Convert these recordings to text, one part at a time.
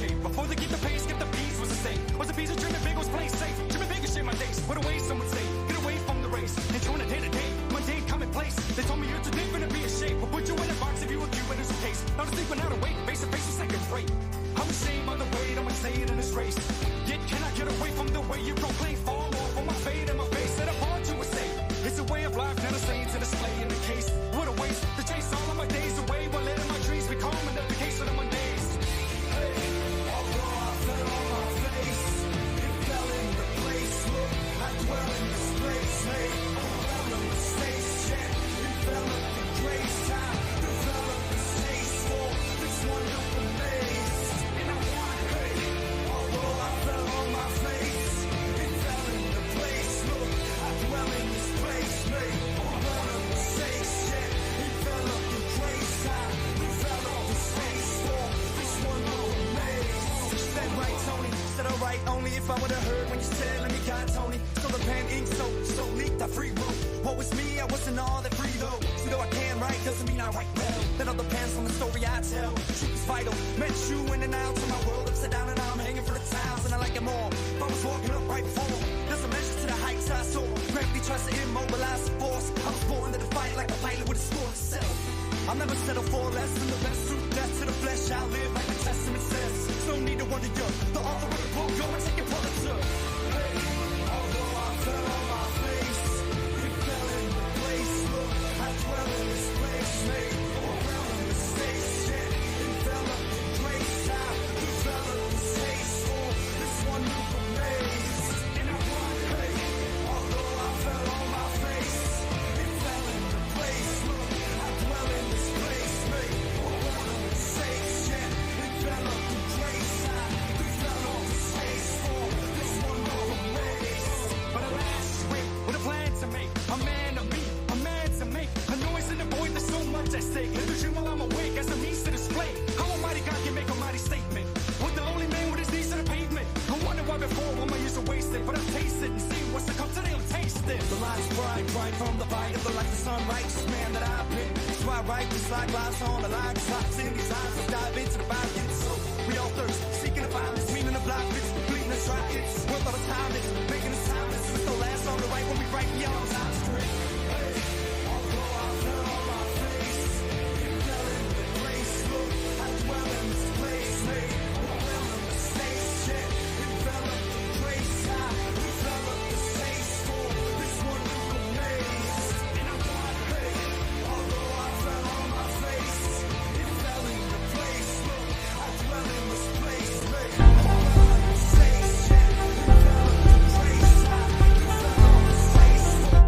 shape. Before they get the pace, get the beats was the same. Was a piece of dreaming big, was playing safe. Dreaming big and shit my days. What a way some would say. Get away from the race. Enjoying a day to day. Mundane commonplace. They told me you're too different to be a shape. But put you in a box if you a Cuban in some case. Now to sleeping out awake, face to face with second rate. I'm ashamed of the weight, I'm staying in this race. Yet can I get away from the way you proclaim? Fall off on my fate and my face. Set apart to a state. It's a way of life, not a saying to display in the case. What a waste to chase all of my days away while letting my dreams become an application of Mondays. Hey, although I fell on my face, it fell in the place. Look, I dwell in this place. Hey, fell in the space, yeah. Enveloped the grace. I developed this taste for this wonderful maze. And I want, hey, although I fell on my face, it fell in the place. Look, I dwell in this place. Hey, fell in the space, yeah. Enveloped the grace. I developed this taste for this wonderful maze. Said right, Tony. Said alright, only if I would've heard when you said, let me guide Tony. So the pen ink so leaked, I free wrote. What was me? I wasn't all that free though. See though I can write, doesn't mean I write well. That all depends on the story I tell. The truth is vital. Met you in and out, to my world upside down, and I'm hanging for the towels, and I like it more. If I was walking up right before, there's a measure to the heights I saw. Gravity tries to immobilize the force. I was born to fight like a pilot with a sword itself. I'll never settle for less than the best. Truth, death to the flesh. I'll live like the testament says. No need to wonder, you're the author of the book. Go and take your Pulitzer. Hey, although I fell on my face, it fell in the place. Look, I dwell in this place. Hey, around in the space, yeah. Enveloped in grace. I developed this taste for this wonderful maze. And I want, hey, although I fell on my face, it fell in the place. Look, I dwell in this place. Hey, around in the space, yeah. Enveloped in grace. I developed this taste for this wonderful maze. But alas, wait, with a plan to make a man of me, a man to make a noise in the void. There's so much at stake. Live the dream while I'm awake as a means to display how Almighty God can make a mighty statement. With the lonely man with his knees to the pavement. I wonder why before all my years are wasted, but I've tasted and seen what's to come today. I'll taste it. The lies bright from the bite of the light, the sun righteous man that I've been. That's why I write this like lies on the line. Slots in these eyes, I dive into the Bible. So we all thirst, seeking to find this meaning of life. It's bleeding us right. It's worth all the time. It's making us timeless. It's the last song to write when we write beyond time straight. Hey, although I fell on my face, it fell in the place. Look, I dwell in this place. Hey, dwell in the space, yeah. Enveloped the grace. I developed this taste for this wonderful maze. And I want, hey, although I fell on my face, it fell in the place. Look, I dwell in this place. Hey, dwell in the space, yeah. Enveloped the grace. I developed this taste for.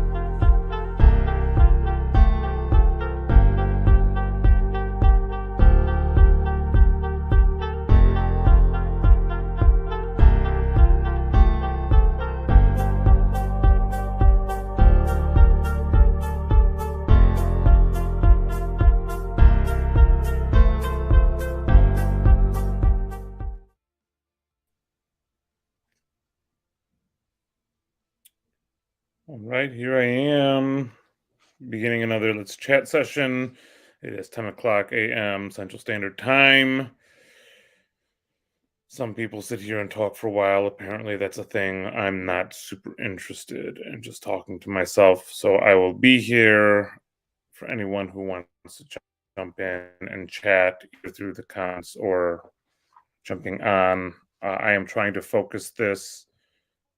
All right, here I am, beginning another Let's Chat session. It is 10 o'clock a.m. Central Standard Time. Some people sit here and talk for a while. Apparently, that's a thing. I'm not super interested in just talking to myself, so I will be here for anyone who wants to jump in and chat either through the comments or jumping on. I am trying to focus this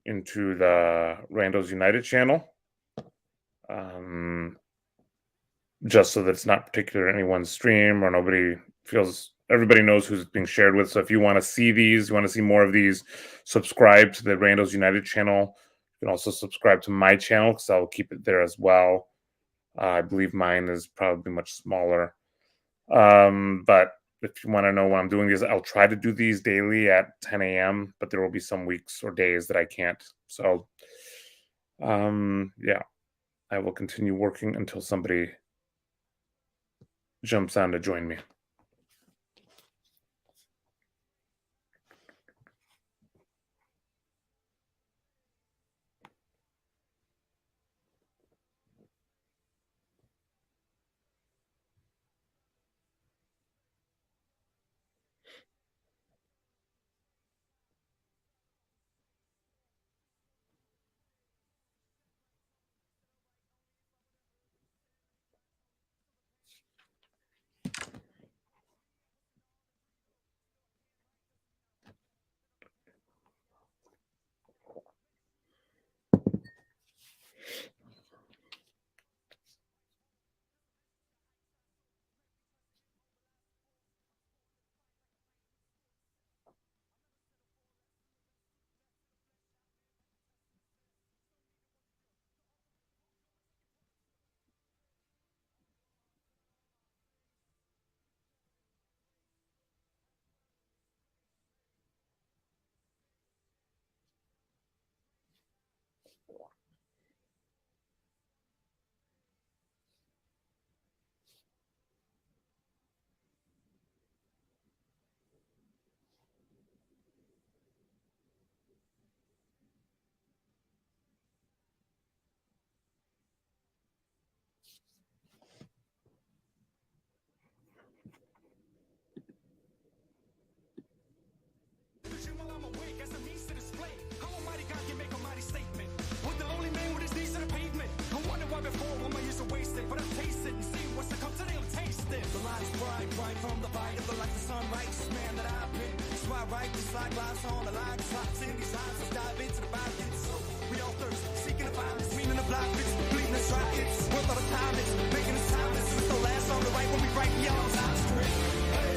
into the Randos United channel, just so that it's not particular to anyone's stream or everybody knows who's being shared with. So if you want to see these, you want to see more of these, subscribe to the Randos United channel. You can also subscribe to my channel because I'll keep it there as well. I believe mine is probably much smaller. But if you want to know when I'm doing these, I'll try to do these daily at 10 a.m., but there will be some weeks or days that I can't. So, yeah, I will continue working until somebody jumps on to join me. While I'm awake as a means to display how a mighty God can make a mighty statement. With the lonely man with his knees to the pavement. I wonder why before all my years are wasted. But I've tasted and seen what's to come today, I'll taste it. The light is bright, bright from the bite of the light, the sun, righteous man that I've been. That's why I write this like lives on the line. Clocks in these eyes, let's dive into the Bible. So we all thirst, seeking to find this meaning of life. It's bleeding us right, it's worth all the time. It's making us timeless. It's the last song to write when we write beyond time's script. Hey,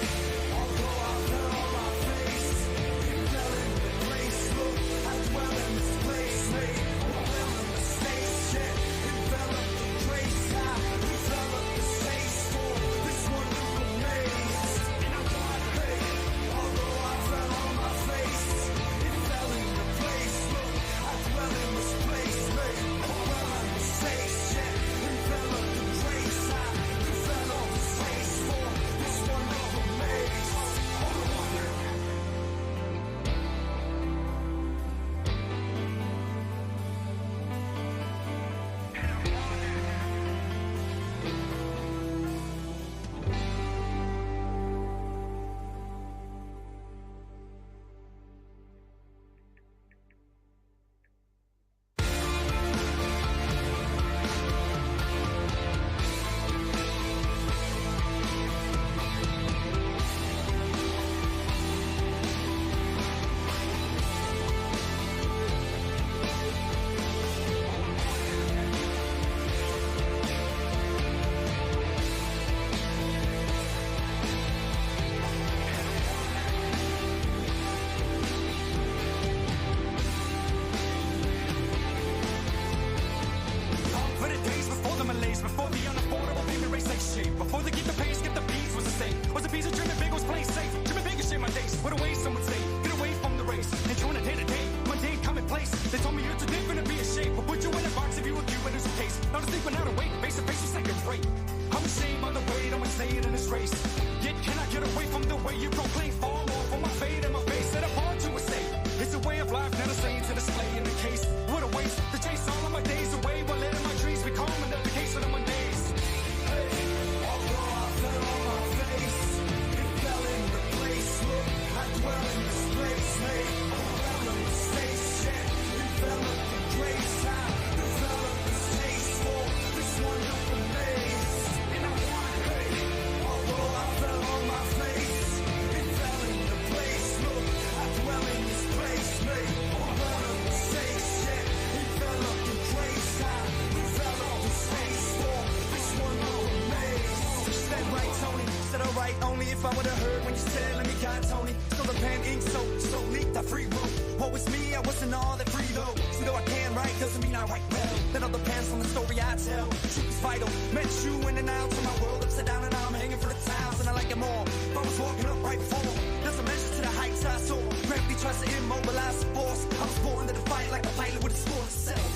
although I fell on my face, it fell in the place. Look, I dwell in this place. Hey, I fell in the space. Yeah, enveloped the grace. I developed the space for this wonderful maze. And I want, hey, although I fell on my face, it fell in the place. Look, I dwell in this place. Hey, I dwell in the space. Yeah, enveloped the grace. I developed the space for this wonderful maze. For the days before the malaise, before the unaffordable payment rates take shape, before they get the pay, skip the beats was a state. Was a piece of dreaming big was play safe. Dreaming big and shit my days. What a waste, some would say. Get away from the race. Enjoying a day to day, mundane commonplace. They told me you're too different to be a shape. We'll put you in a box if you were cute, but it's a case. Not asleep, not awake. Face to face, second rate. I'm ashamed of the weight, I'm staying in this race. Yet can I get away from the way you proclaim fall off on my fate and my face set apart to a state. It's a way of life, not a saying to display in the case. What a waste to chase all of my days away while letting my dreams become another case of the Mondays. Hey, although I fell on my face, it fell in the place. Look, I dwell in this place. Hey, I dwell in the space. Yeah, enveloped the grace. I developed the space for this wonderful maze. And I want, hey, although I fell on my face, it fell in the place. Look, I dwell in this place. Hey, I dwell in the space. Yeah, enveloped the grace. I developed the space for this wonderful maze. Said right, Tony. Said alright, only if I would've heard when you said, let me guide Tony. Still the pen ink so leaked, I free wrote. What was me, I wasn't all that free though. See though I can write, doesn't mean I write well. Then other pants on the story I tell. Truth is vital, met you in and out. Turn my world upside down and now I'm hanging for the towels. And I like it more, if I was walking up right before. There's a measure to the heights I saw. Gravity tries to immobilize the force. I was born to the fight like a pilot with a sword itself.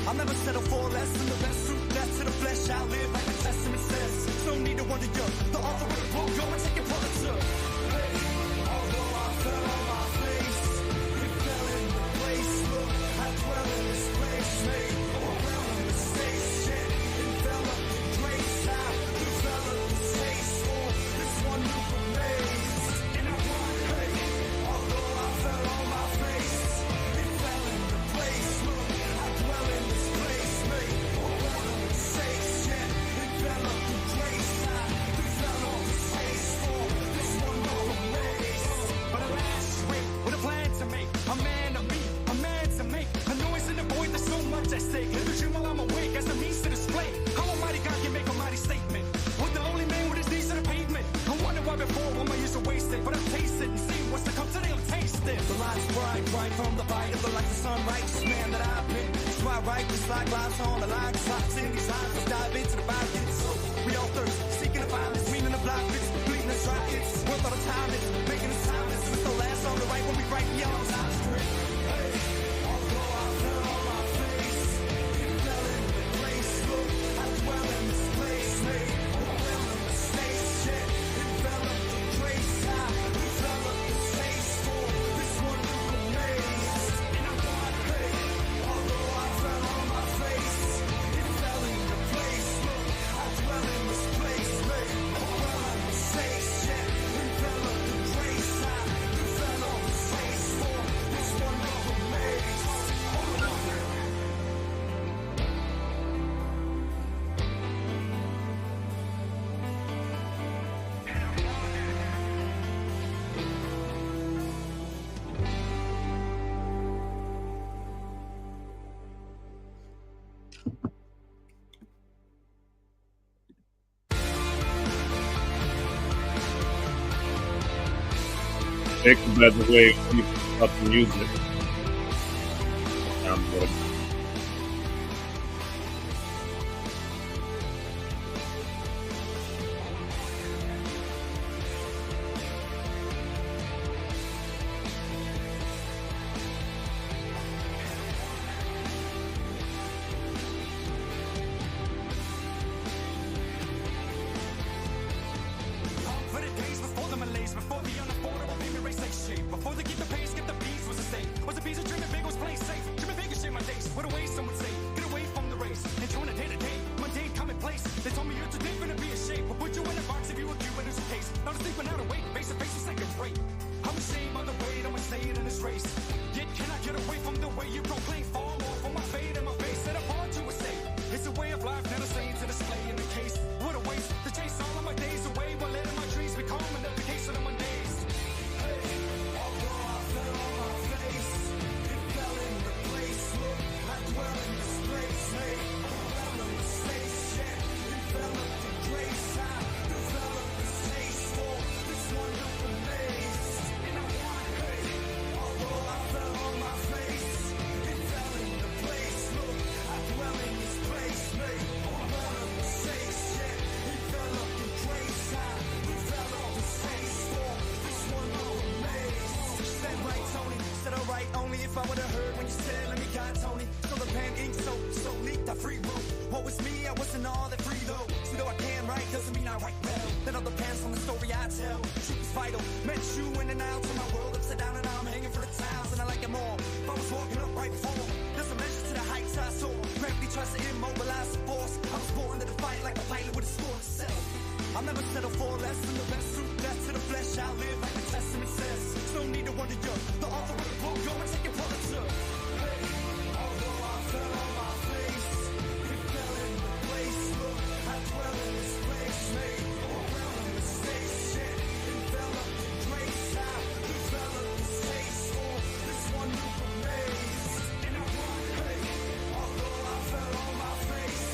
I'll never settle for less than the best suit left to the flesh. I'll live like the testament says. No need to wonder, you're the author of the book. Go and take your Pulitzer. Hey, although I fell on my face, it fell in the place. Look, I dwell in this place. Hey, I dwell in the space. Yeah, enveloped the grace. I developed the space for this wonderful maze. And I want, hey, although I fell on my face, it fell in the place. Look, I dwell in this place. Hey, I dwell in the space. Yeah, enveloped the grace. I developed the space for this wonderful maze. But alas, wait, with a plan to make, a man to me, a man to make, a noise in the void, there's so much at stake. Live the dream while I'm awake as a means to display how a mighty God can make a mighty statement. With the lonely man with his knees to the pavement. I wonder why before all my years are wasted. But I've tasted and seen what's to come today, I'll taste it. The light is bright, bright from the bite of the light, the sun, righteous man that I've been. That's why I write this like lives on the line. Clocks in these eyes, let's dive into the Bible. So we all thirst, seeking to find this meaning of life. It's bleeding us right, it's worth all the time. It's making us timeless. It's the last song to write when we write beyond time's script. Hey, although I fell on my face, take the bad away, keep up and use it. Good. If I would've heard when you said, let me guide Tony. So the pen ink so leaked, I free room. What was me, I wasn't all that free though. See though I can write, doesn't mean I write well. Then other pants on the story I tell. Truth is vital, met you in and out. Turn my world upside down and now I'm hanging for the towels. And I like it more, if I was walking up right before. There's a measure to the heights I saw. Gravity tries to immobilize the force. I was born to fight like a pilot with a score to settle. I'll never settle for less than the best suit, less to the flesh. I'll live like the testament says. So no need to wonder you, the author of the book, go and take your Pulitzer. Although I fell on my face, it fell in the place. Look, I dwell in this place, made around in mistakes. Yet enveloped in grace, I developed this taste for this one new amaze. And I want, hey, although I fell on my face,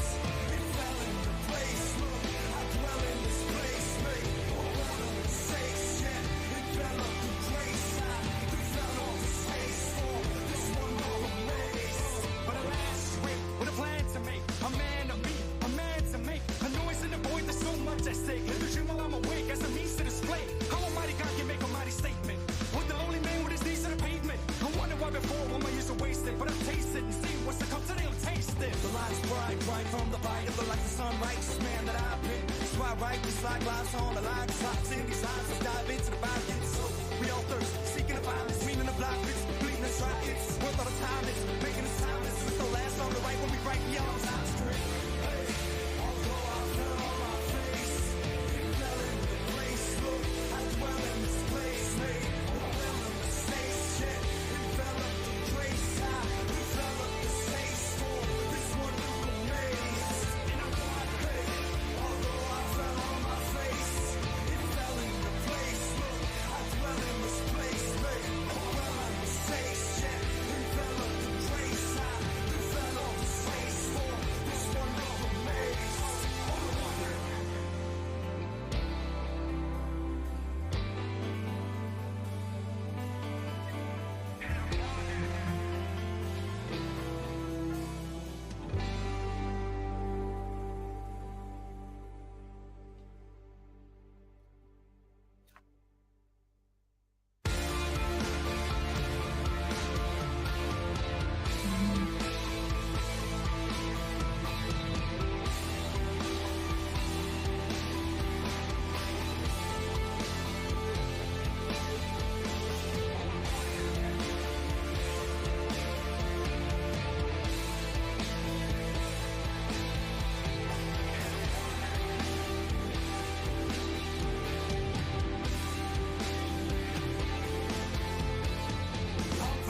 it fell in the place. Look, I dwell in this place, made around in mistakes. Yet enveloped in grace, I developed this taste for this one new amaze. But alas, wait, what a plan to make a man of me, a man to make a noise in the void. There's so much at stake. Live the dream while I'm awake as a means to display how a mighty God can make a mighty statement. With the lonely man with his knees to the pavement. I wonder why before all my years are wasted, but I've tasted and seen what's to come today. I'm tasting. The line's bright from the bite of the like the sun, righteous man that I've been. That's why I write these like lives on the line. Clocks in these eyes, let's dive into the Bible. So we all thirst, seeking to find this meaning of life. It's bleeding us right. It's worth all the time. It's making us timeless. It's the last song to write when we write beyond time. Hey, although I fell on my face, it fell in the place. Look, I dwell in this place, made around in mistakes. Yet enveloped in grace, I developed this taste for this one new amaze. And I want, hey, although I fell on my face, it fell in the place. Look, I dwell in this place, made around in mistakes. Yet enveloped in grace, I developed this taste for this one new amaze.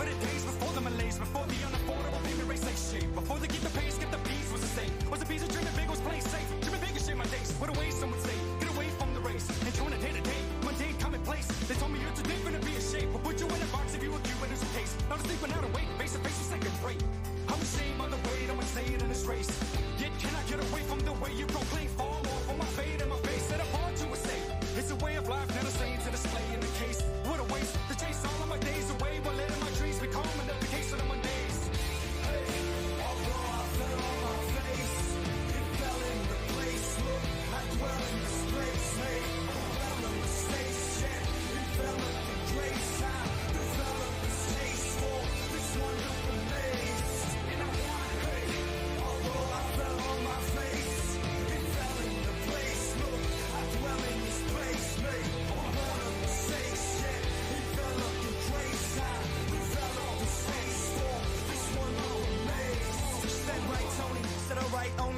For the days before the malaise, before the unaffordable payment rates take shape, before they get the pay, skip the beats was a state. Was a piece of dreaming big, was playing safe. Dreaming big and share my days. What a way some would say. Get away from the race. Enjoying a day to day, mundane commonplace. They told me you're too different to be a shape. We'll put you in a box if you accuse in this case. Not to sleep, but not awake. Face to face with second rate. I'm ashamed of the weight I'm insane in this race. Yet can I get away from the way you proclaim? Fall off on my fate and my face. Set apart to a state. It's a way of life, not a saying to display in the case. What a waste. The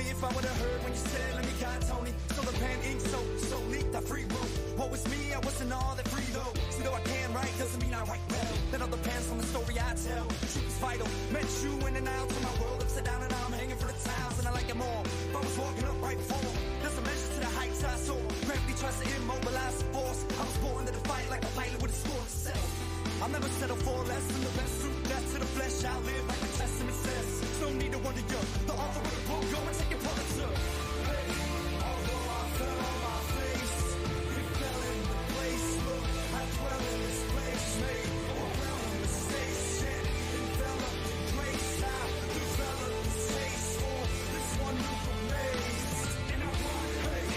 only if I would've heard when you said, let me guide Tony. So the pen ink so leaked, I free room. What was me, I wasn't all that free though. See though I can write, doesn't mean I write well. That all depends on the story I tell. Truth is vital, met you in and out. Turn my world upside down and now I'm hanging for the tiles. And I like it more, if I was walking up right before. There's a measure to the heights I saw. Gravity tries to immobilize the force. I was born to fight like a pilot with a score to settle. I'll never settle for less than the best suit. Death to the flesh, I'll live like the testament says. No need to wonder, you're the author of the book. Go and take your Pulitzer. Hey, although I fell on my face, it fell in the place. Look, I dwell in this place, made overwhelming mistakes. Yet enveloped in grace, I developed this taste for this one loop of maze. And I want, hey,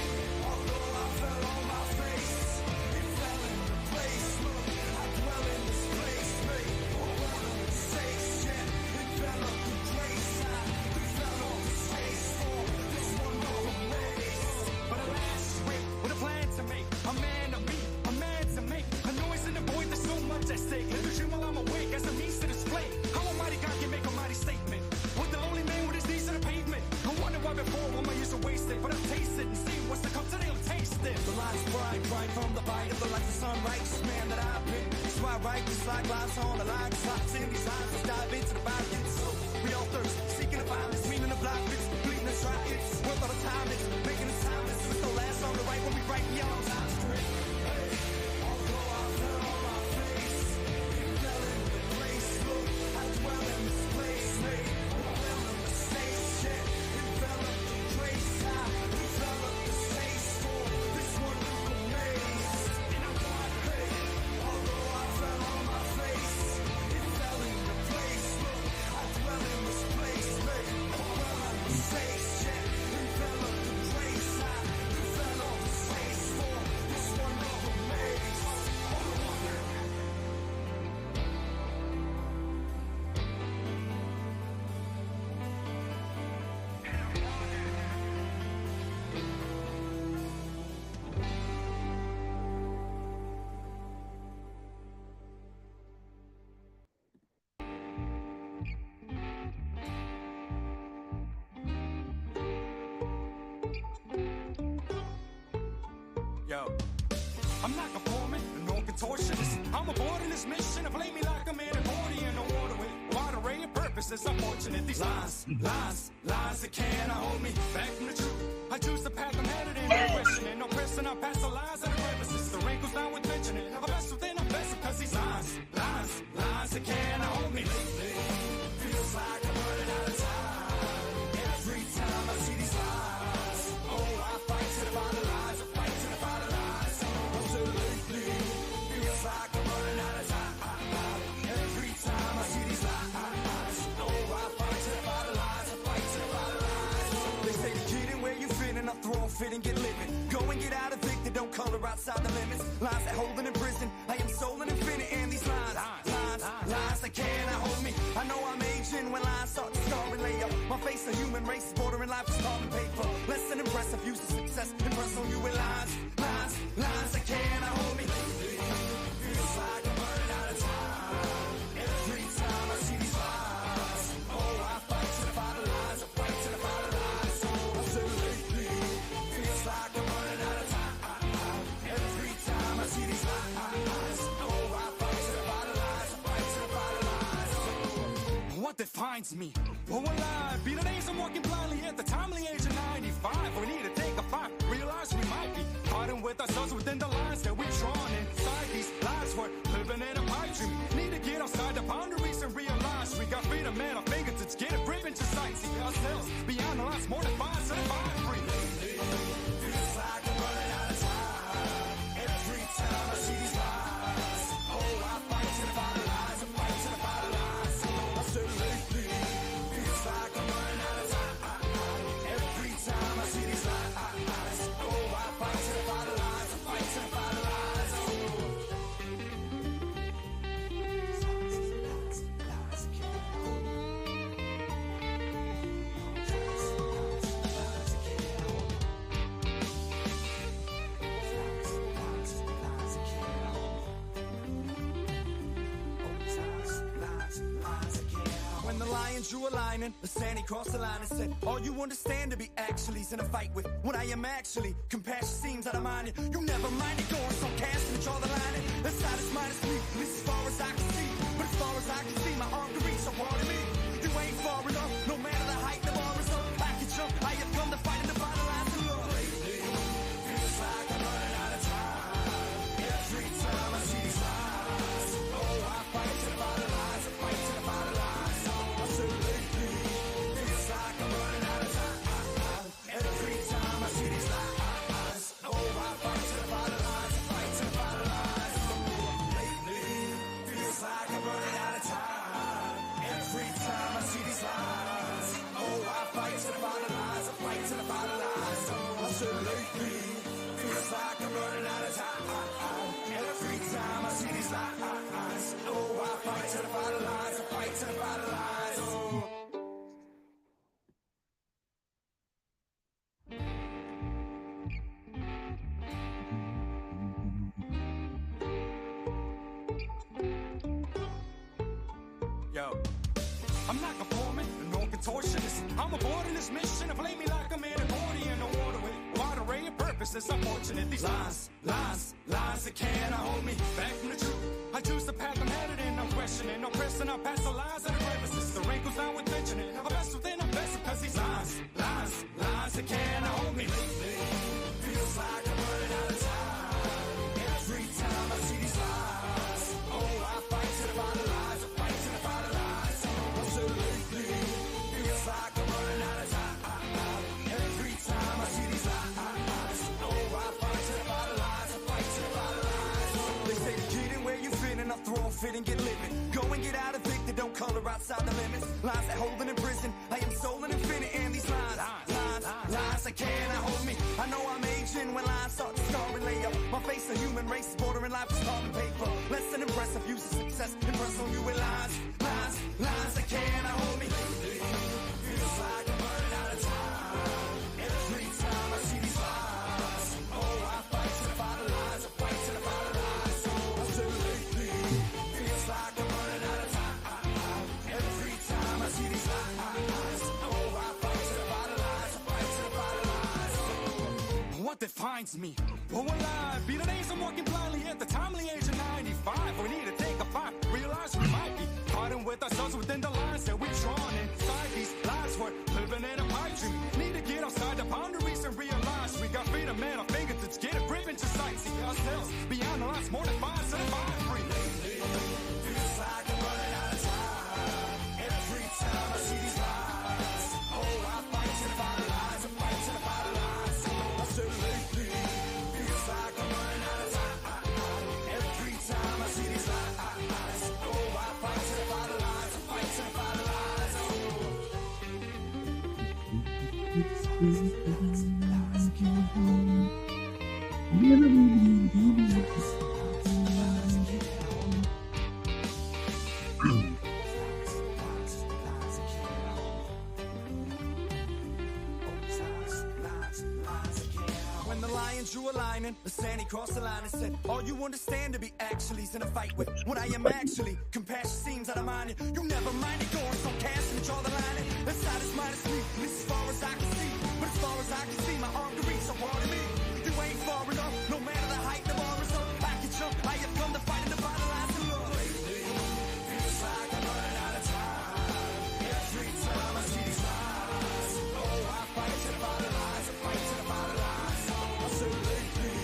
although I fell on my face, it fell in the place. Look, I dwell in this place, made overwhelming mistakes. Yet enveloped in grace, I developed this taste for this one loop of maze. But alas, wait, what a plan to make. A man of me, a man to make. A noise in the void, there's so much at stake. Live a dream while I'm awake as a means to display how a mighty God can make a mighty statement. With the only man with his knees to the pavement. I wonder why before all my years are wasted. But I've tasted and seen what's to come today, I'll taste it. The line's bright from the bite of the life of sun. Righteous man that I've been. That's why I write this like lives on the line. Slots in these lines, let's dive into the vibe. Get so we all thirst, seeking to find this meaning of life. It's bleeding us right. It's worth all the time. It's making us timeless. It's the last song to write when we write beyond time straight. Hey, although I fell on my face, it fell in the place. Look, I dwell in this place, made overwhelming mistakes. Yet enveloped in grace, I developed this taste for this one loop of maze. And I want, hey, although I fell on my face, it fell in the place. Look, I dwell in this place, made overwhelming mistakes. Yet enveloped in grace, I developed this taste for this one loop of maze. Oh, I wonder. Yo, I'm not conforming, no contortionist. I'm aboard in this mission. I play me like I'm in a body in the water with wide array of purposes. Unfortunate, these lies that cannot hold me back from the truth. I choose the path I'm headed in, no questioning, no pressing. I pass the lies and the crevices. The wrinkles down with mentioning. I'm best within, I'm best because these lies that cannot hold me. Feels like I'm running out of time. Every time I see these lies, oh, I fight to the bottom lies. I fight to the bottom lies. So lately, feels like I'm running out of time. Every time I see these lies, oh, I fight to the bottom lies. I fight to the bottom lies. They say to get in where you fit and I'll throw a fit and get living. Go and get out evicted, don't color outside the limits. Lies that holding in prison, I am soul and infinite. And these lies that cannot hold me. I know I'm aging when lies start to scar and lay up. My face, a human race, bordering life is carbon paper. Less than impressive, use of success, impress on you with lies that cannot hold me. Feels like I'm running out of time. Every time I see these lies, oh, I fight to the bottom lies. I fight to the bottom lies. I said lately, feels like I'm running out of time. Every time I see these lies, oh, I fight to the bottom lies. I fight to the bottom lies. What defines me? Oh, alive. Be the days I'm walking blindly at the timely age of 95. We need to take a fight. Realize we might be fighting with ourselves within the lines that we've drawn inside these lives. We're living in a pipe dream. Need to get outside the boundaries and realize we got freedom at our fingertips. Get a grip into sight. See ourselves beyond the lines. More than fine, certified free. Feels like I'm running out of time. Every time I see these lies, oh, I fight to the bottom lies. I fight to the bottom lies. I said lately, feels like I'm running out of time. Every time I see these lies, oh, I fight to the bottom lies. I fight to the bottom lies. lion drew a line and the sand he crossed the line and said, all you understand to be actually is in a fight with what I am actually. Compassion seems out of mind. You never mind it going so cast and draw the line. And the side is minus me, at least as far as I can see. But as far as I can see, my arm can reach so far to me. You ain't far enough, no matter the height, the bar is up. I can jump, I have come to fight and to finalize the love. Lately, feels like I'm running out of time. Every time I see these lines, oh, I fight to the bottom lines, I fight to the bottom lines. I said lately, feels like I'm running out of time. Every time I see these lines, oh, I fight to the bottom lines, I fight to the bottom lines. Lately, feels like I'm running out of time. Every time I see these lines, oh, I fight to the bottom lines, I fight to the bottom lines. I said lately, feels like I'm running out of time. Every time I see these lines, oh, I fight to the bottom lines, I fight to the bottom lines. Yo, I'm not conforming, no contortionist. I'm aboard in this mission and play me like I'm in a accordion, no water with wide array of purposes. Unfortunate, these lines that can't hold me back from the truth. I choose the path I'm headed in, I'm questioning, no pressing, I pass the lines that are crevices. The wrinkles I'm within it, I'm best within, I'm best because these lines that can't hold me. Lately, feels like I'm running out of time. Every time I see these lines, oh, I fight to the bottom lines, I fight to the bottom lines. I said lately, feels like I'm running out of time. Every time I see these lines, oh, I fight to the bottom lines, I fight to the bottom lines. They say to get in where you fit and I'll throw a fit and get living. Go and get out evicted, don't color outside the limits. Lines that hold it in prison, I am soul and infinite. And these lines that cannot hold me. I know I'm aging when lines start to scar and lay up. My face, a human race, is bordering life is carbon paper. Less than impressive, use of success, impress on you with lines that cannot hold me. Feels like I'm running out of time. Every time I see these lines, oh, I fight to the bottom lines, I fight to the bottom lines. I said lately, feels like I'm running out of time. Every time I see these lines, oh, I fight to the bottom lines, I fight to the bottom lines. What defines me? Oh, alive, be the days I'm walking blindly at the timely age of 95. We need to take a fight, realize we might be fighting with ourselves within the lines that we've drawn inside these lives. We're living in a pipe dream. Need to get outside the boundaries and realize we got freedom at our fingertips. Get a grip into sight, see ourselves beyond the lines, more than fine, certified free. Lately, feels like I'm running out of time. Every time I see these lines, oh, I fight to the bottom lines, I fight to the bottom lines. I said lately, feels like I'm running out of time. Every time I see these lines, oh, I fight to the bottom lines, I fight to the bottom lines. When the lion drew a line and the sand he crossed the line and said, all you understand to be actually is in a fight with what I am actually. Compassion seems out of mind. You never mind it going so cast and draw the line. And the side is minus me, at least as far as I can see. But as far as I can see, my arm can reach so far to me. You ain't far enough, no matter the height, the bar is up. I can jump, I have come to fight and to finalize the love. Lately, feels like I'm running out of time. Every time I see these lines, oh, I fight to the bottom lines, I fight to the bottom lines. I said lately,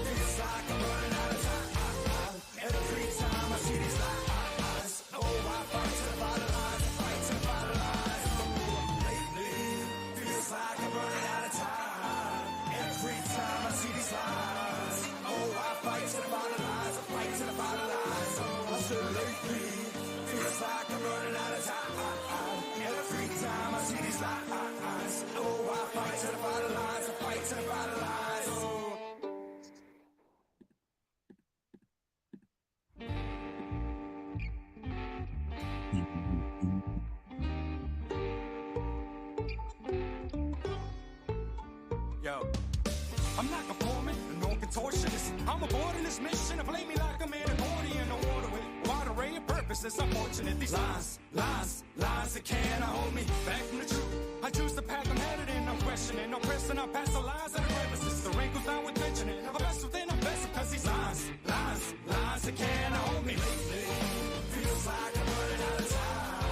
feels like I'm running out of time. Every time I see these lines, oh, I fight to the bottom lines, I fight to the bottom lines. Lately, feels like I'm running out of time. Every time I see these lines, oh, I fight to the bottom lines, I fight to the bottom lines. I said lately, feels like I'm running out of time. Every time I see these lines, oh, I fight to the bottom lines, I fight to the bottom lines. Yo, I'm not conforming, no contortionist. I'm aboard in this mission and play me like I'm in a accordion, no water with wide array of purpose. since I'm fortunate. These lines that can't hold me back from the truth. I choose the path I'm headed in, I'm questioning, no pressing, I pass the lies and the references. The wrinkles down with mentioning. I'm best within, I'm best because these lines that can't hold me. Lately, feels like I'm running out of time.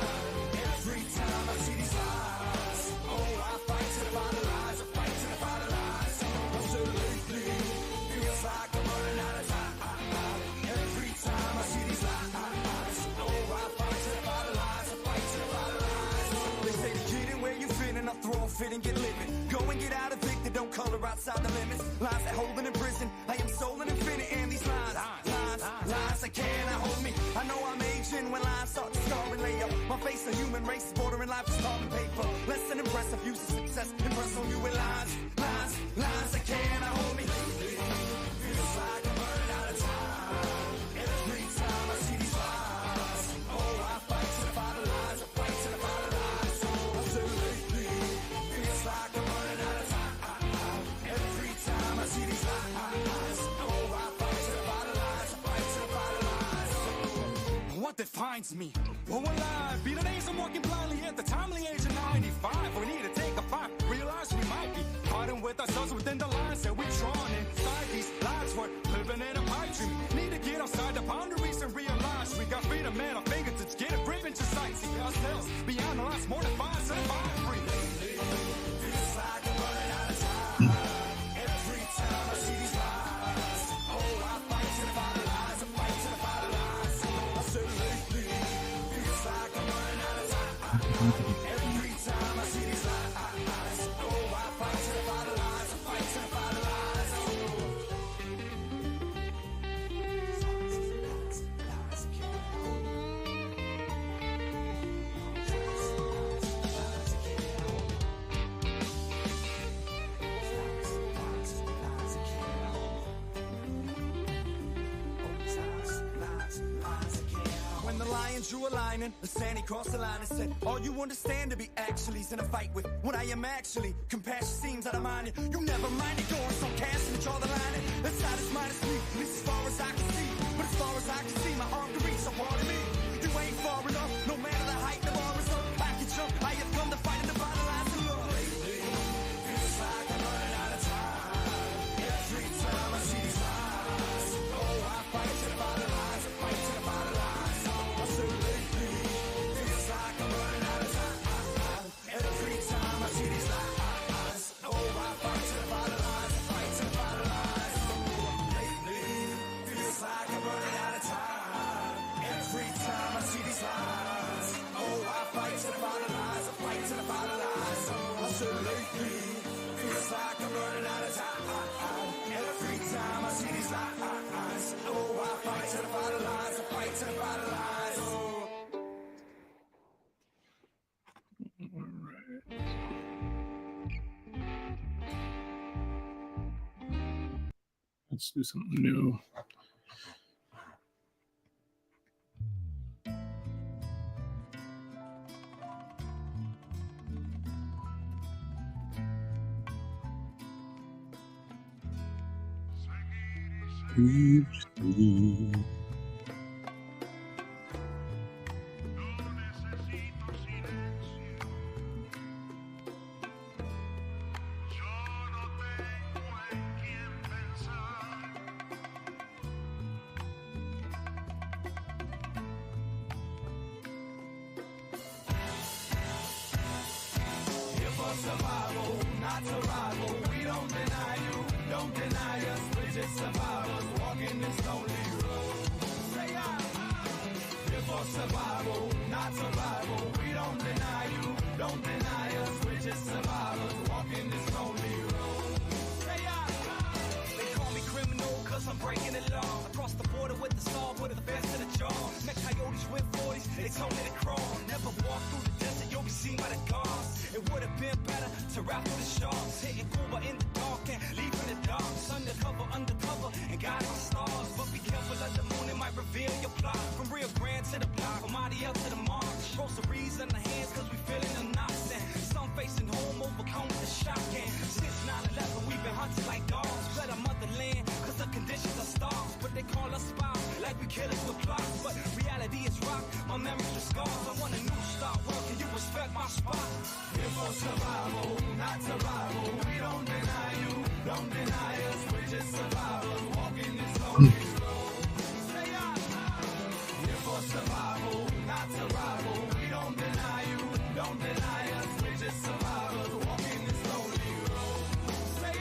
Every time I see these lies, oh, I fight to the bottom lies, I fight to the bottom lies. I said lately, feels like I'm running out of time. Every time I see these lies, oh, I fight to the bottom lies, I fight to the bottom lies. They say to get in where you fit and I'll throw a fit and get living. Go and get out evicted, don't color outside the limits. Lies that hold in prison, I am soul and infinite. And these lies that cannot hold me. I know I'm aging when lines start to scar and lay up. My face, a human race is bordering life is carbon paper. Less than impressive, use of success, impress on you with lies that cannot hold me. Feels like I'm running out of time. Every time I see these lies, oh, I fight to the bottom lies, I fight to the bottom lies. I said lately, feels like I'm running out of time. Every time I see these lies, oh, I fight to the bottom lies, I fight to the bottom lies. What defines me? Who alive? Be the days I'm walking blindly at the timely age of 95. We need to take a fight, realize we might be parting with ourselves within the lines that we've drawn inside these lives. We're living in a pipe dream. Need to get outside the boundaries and realize we got freedom at our fingertips. Get a grip into sight, see ourselves beyond the lines, more than fine, certified free. Feels like I'm running out of time. Every time I see these lies, oh, I fight to the bottom lies, I fight to the bottom lies. I said lately, feels like I'm running out of time. Every time I see these lies, oh, I fight to the bottom lies, I fight to the bottom lies. When the lion drew a line and the sandy crossed the line and said, all you understand to be actually's in a fight with what I am actually. Compassion seems out of mind. You never mind it going, so casting and draw the line. And the side is minus me, at least as far as I can see. But as far as I can see, my arm can reach so far to me. You ain't far enough, no matter the height the bar is up. I can jump, I have come to fight in the bottom lines of love. Lately, feels like I'm running out of time. Every time I see these lies, oh, I fight to the bottom lines, I fight to the bottom lines. I said lately, feels like I'm running out of time. Every time I see these lies, oh, I fight to the bottom lines, I fight to the bottom lines. Lately, feels like I'm running out of time. Every time I see these lies, oh, I fight to the bottom lines, I fight to the bottom lines. I said lately, feels like I'm running out of time. Every time I see these lies, oh, I fight to the bottom lines, I fight to the bottom lines. Let's do something new. Survival, not survival. We don't deny you, don't deny us. We're just survivors walking this lonely road. Say here for survival, not survival. We don't deny you, don't deny us. We're just survivors walking this lonely road. Say they call me criminal cause I'm breaking the law. Across the border with the saw, with the best of the jaw. Met coyotes with 40s, they told me to crawl. Never walk through the desert, you'll be seen by the guards. It would have been better to rap with the sharks. Hitting Cuba in the dark and leaving the dark. Undercover, and guiding the stars. But be careful of the moon, it might reveal your plot. From Rio Grande to the block, from IDL to the march. Groceries in the hands cause we feeling the knocks. And some facing home overcome with the shock. And since 9/11 we've been hunted like dogs. Fled our motherland cause the conditions are starved. But they call us spies like we killers with plots. But reality is rock. about work and you respect my spot. Here for survival, not survival. We don't deny you, don't deny us. We're just survivors walking this lonely road. Say here for survival, not survival. We don't deny you, don't deny us. We're just survivors walking this lonely road. Say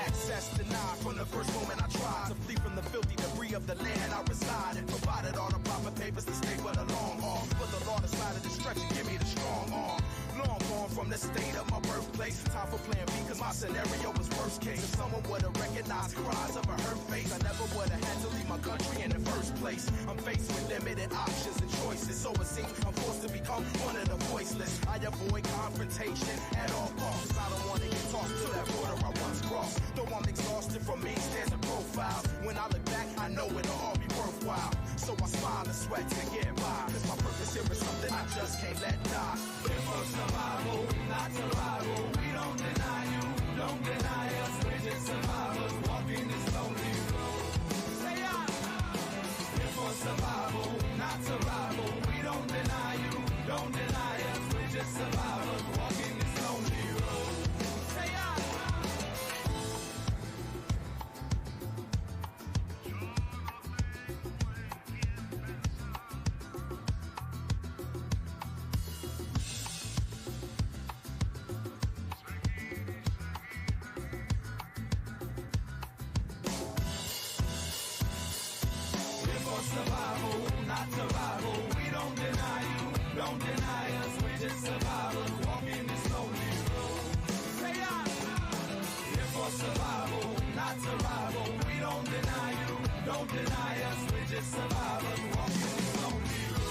access denied from the first moment I tried to flee from the filthy debris of the land I reside in. Provided all the proper papers to stay for the long haul. Put the law aside of the stretch and give me the strong arm. Long gone from the state of my birthplace. Time for plan B, cause my scenario was worst case. If someone would've recognized cries of a hurt face, I never would've had to leave my country in the first place. I'm faced with limited options and choices, so it seems I'm forced to become one of the voiceless. I avoid confrontation at all costs. I don't wanna get tossed to that border I once crossed. Though I'm exhausted from main stairs and profiles. When I look back, I know it'll all be worthwhile. So I smile and sweat to get by. Cause my purpose here is something I just can't let die. Here for survival, not survival. We don't deny you, don't deny us. We're just survivors walking this lonely road. Say here for survival, not survival. We don't deny you, don't deny us. We're just survivors walking this lonely road. Say survival, not survival. We don't deny you, don't deny us. We're just survivors walking this lonely road. Say here for survival, not survival. We don't deny you, don't deny us. We're just survivors walking this lonely road.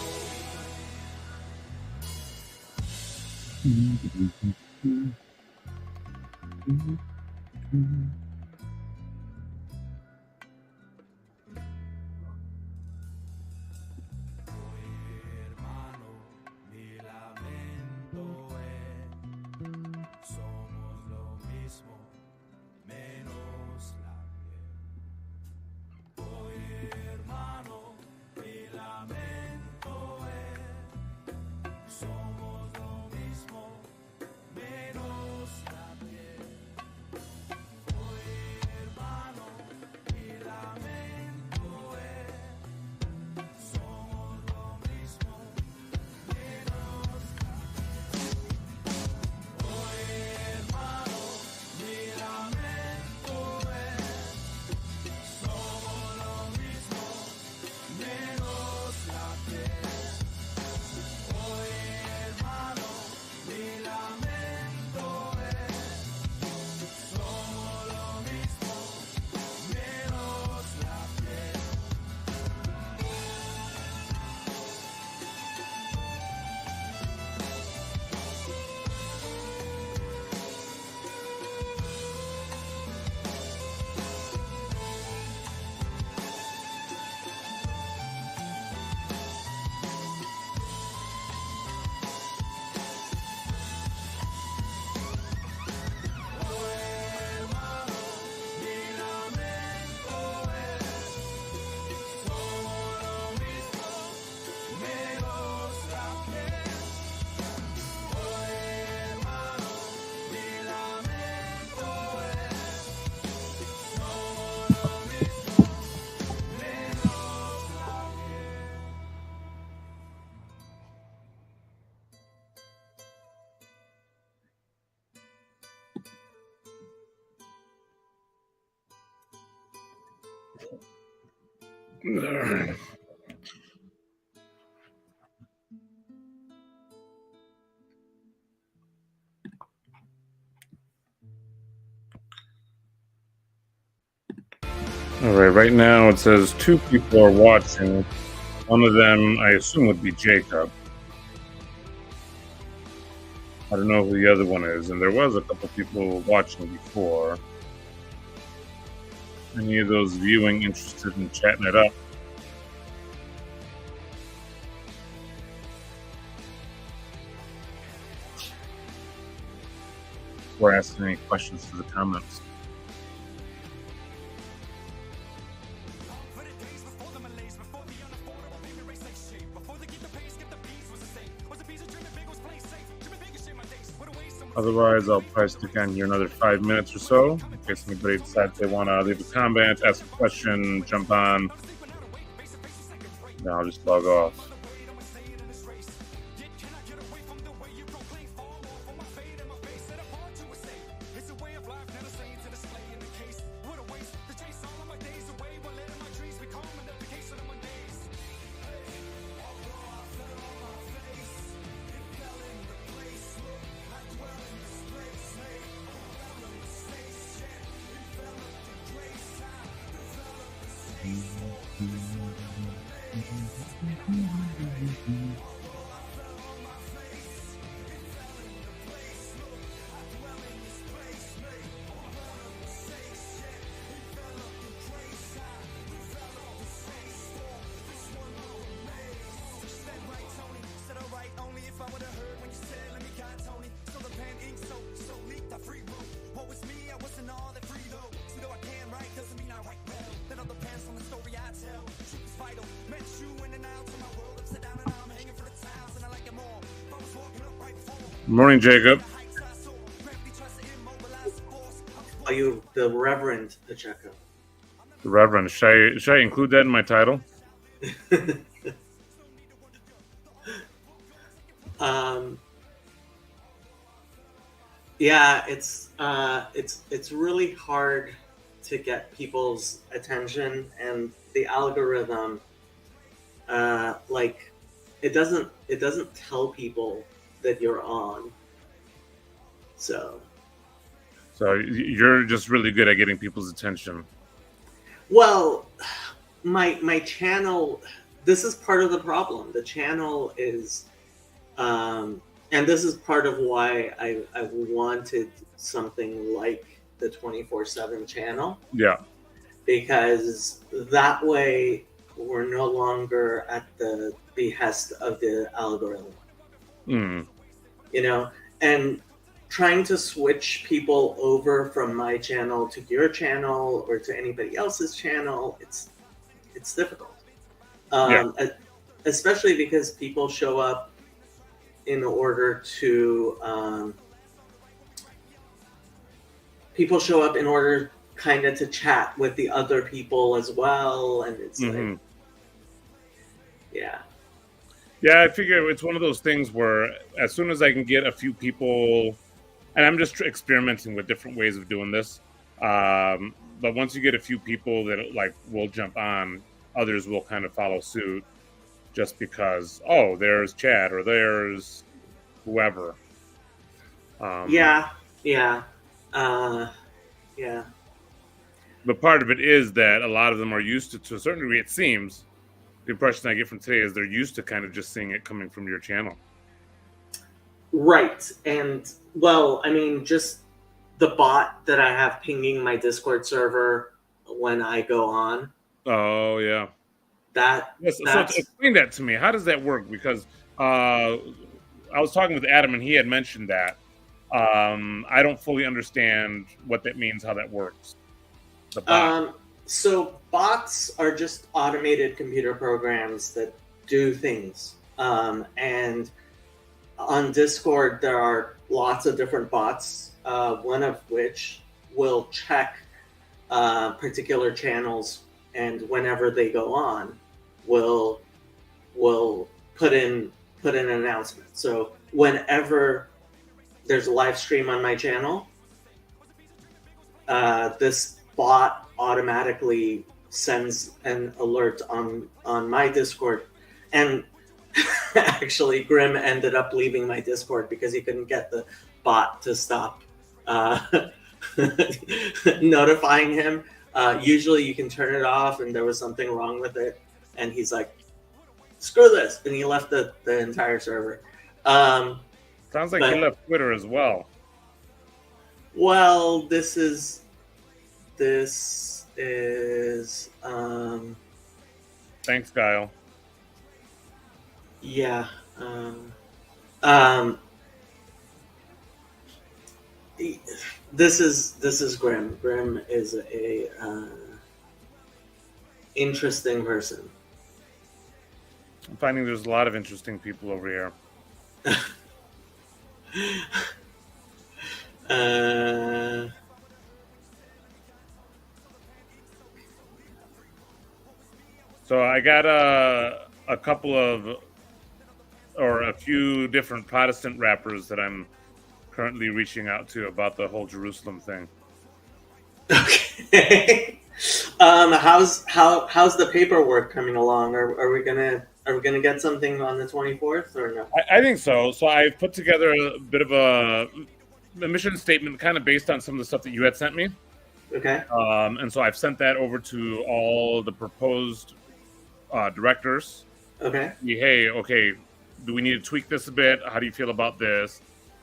All right, right now it says 2 people are watching. One of them, I assume, would be Jacob. I don't know who the other one is, and there was a couple people watching before. Any of those viewing interested in chatting it up? Or asking any questions to the comments. Otherwise, I'll probably stick on here another 5 minutes or so in case anybody decides they want to leave a comment, ask a question, jump on. Then I'll just log off. Morning, Jacob. Are you the Reverend Pacheco? The Reverend. Should I include that in my title? Yeah, it's really hard to get people's attention, and the algorithm, like, it doesn't tell people that you're on. So you're just really good at getting people's attention. Well, my channel, this is part of the problem. The channel is, and this is part of why I wanted something like the 24/7 channel. Yeah. Because that way we're no longer at the behest of the algorithm. Mm. You know, and trying to switch people over from my channel to your channel or to anybody else's channel, it's difficult. Especially because people show up in order to kind of to chat with the other people as well, and it's like, yeah. Yeah, I figure it's one of those things where as soon as I can get a few people, and I'm just experimenting with different ways of doing this, but once you get a few people that like will jump on, others will kind of follow suit just because, oh, there's Chad or there's whoever. Yeah. But part of it is that a lot of them are used to a certain degree, it seems, the impression I get from today is they're used to kind of just seeing it coming from your channel. Right. And, well, I mean, just the bot that I have pinging my Discord server when I go on. Oh, yeah. So explain that to me. How does that work? Because I was talking with Adam, and he had mentioned that. I don't fully understand what that means, how that works. The bot. So bots are just automated computer programs that do things. And on Discord, there are lots of different bots, one of which will check particular channels, and whenever they go on, will put in an announcement. So whenever there's a live stream on my channel, this bot automatically sends an alert on my Discord. And actually, Grim ended up leaving my Discord because he couldn't get the bot to stop notifying him. Usually you can turn it off, and there was something wrong with it, and he's like, screw this, and he left the entire server. Sounds like he left Twitter as well. Well, this is Thanks, Kyle. Yeah. This is Grim. Grim is a interesting person. I'm finding there's a lot of interesting people over here. Uh, So I got a couple of, or a few different Protestant rappers that I'm currently reaching out to about the whole Jerusalem thing. okay. How's the paperwork coming along? Are we gonna get something on the 24th or no? I think so. So I've put together a bit of a mission statement, kind of based on some of the stuff that you had sent me. Okay. And so I've sent that over to all the proposed directors. Okay. Hey, okay, do we need to tweak this a bit? How do you feel about this?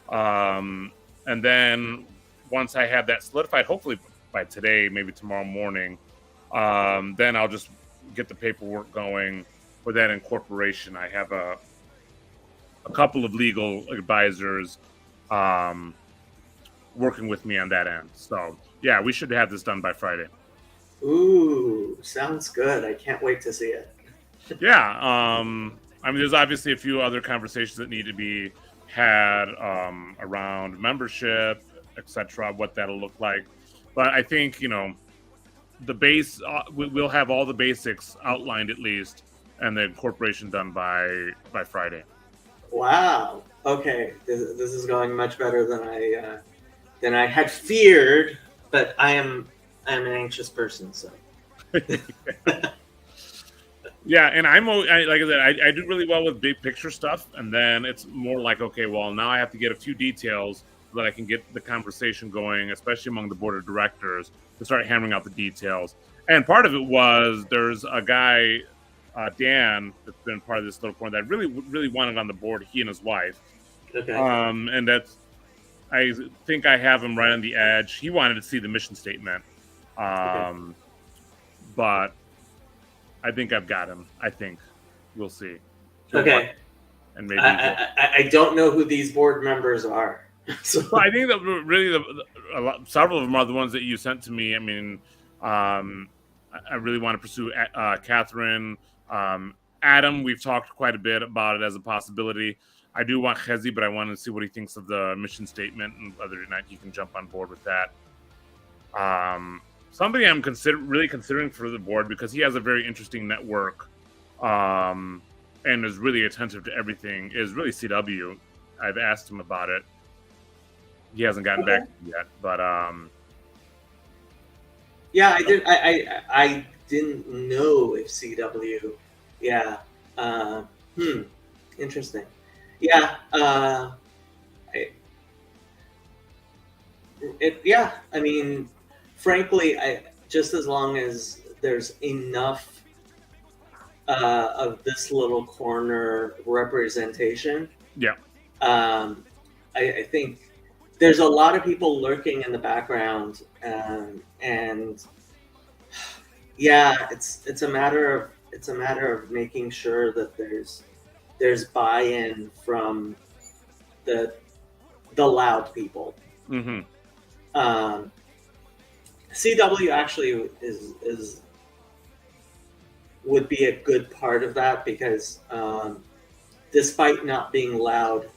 And then once I have that solidified, hopefully by today, maybe tomorrow morning, then I'll just get the paperwork going for that incorporation. I have a couple of legal advisors working with me on that end. So yeah, we should have this done by Friday. Ooh, sounds good. I can't wait to see it. Yeah, I mean, there's obviously a few other conversations that need to be had around membership, etc., what that'll look like. But I think, the base, we'll have all the basics outlined at least, and the incorporation done by Friday. Wow. Okay, this is going much better than I had feared. But I'm an anxious person, so. Yeah, and like I said, I do really well with big picture stuff, and then it's more like, okay, well, now I have to get a few details so that I can get the conversation going, especially among the board of directors, to start hammering out the details. And part of it was there's a guy, Dan, that's been part of this little corner that I really, really wanted on the board, he and his wife. Okay. And that's, I think I have him right on the edge. He wanted to see the mission statement, but I think I've got him. I think we'll see. Okay. And maybe I don't know who these board members are. So. Well, I think that really several of them are the ones that you sent to me. I mean, I really want to pursue Catherine. Adam, we've talked quite a bit about it as a possibility. I do want Chezi, but I want to see what he thinks of the mission statement and whether or not he can jump on board with that. Somebody I'm really considering for the board, because he has a very interesting network and is really attentive to everything, is really CW. I've asked him about it. He hasn't gotten back yet, but yeah, I did. I didn't know if CW. Yeah. Interesting. Yeah. Yeah. I mean, frankly, just as long as there's enough of this little corner representation. Yeah. I think there's a lot of people lurking in the background, and yeah, it's a matter of making sure that there's buy-in from the loud people. Mm-hmm. CW actually would be a good part of that, because despite not being loud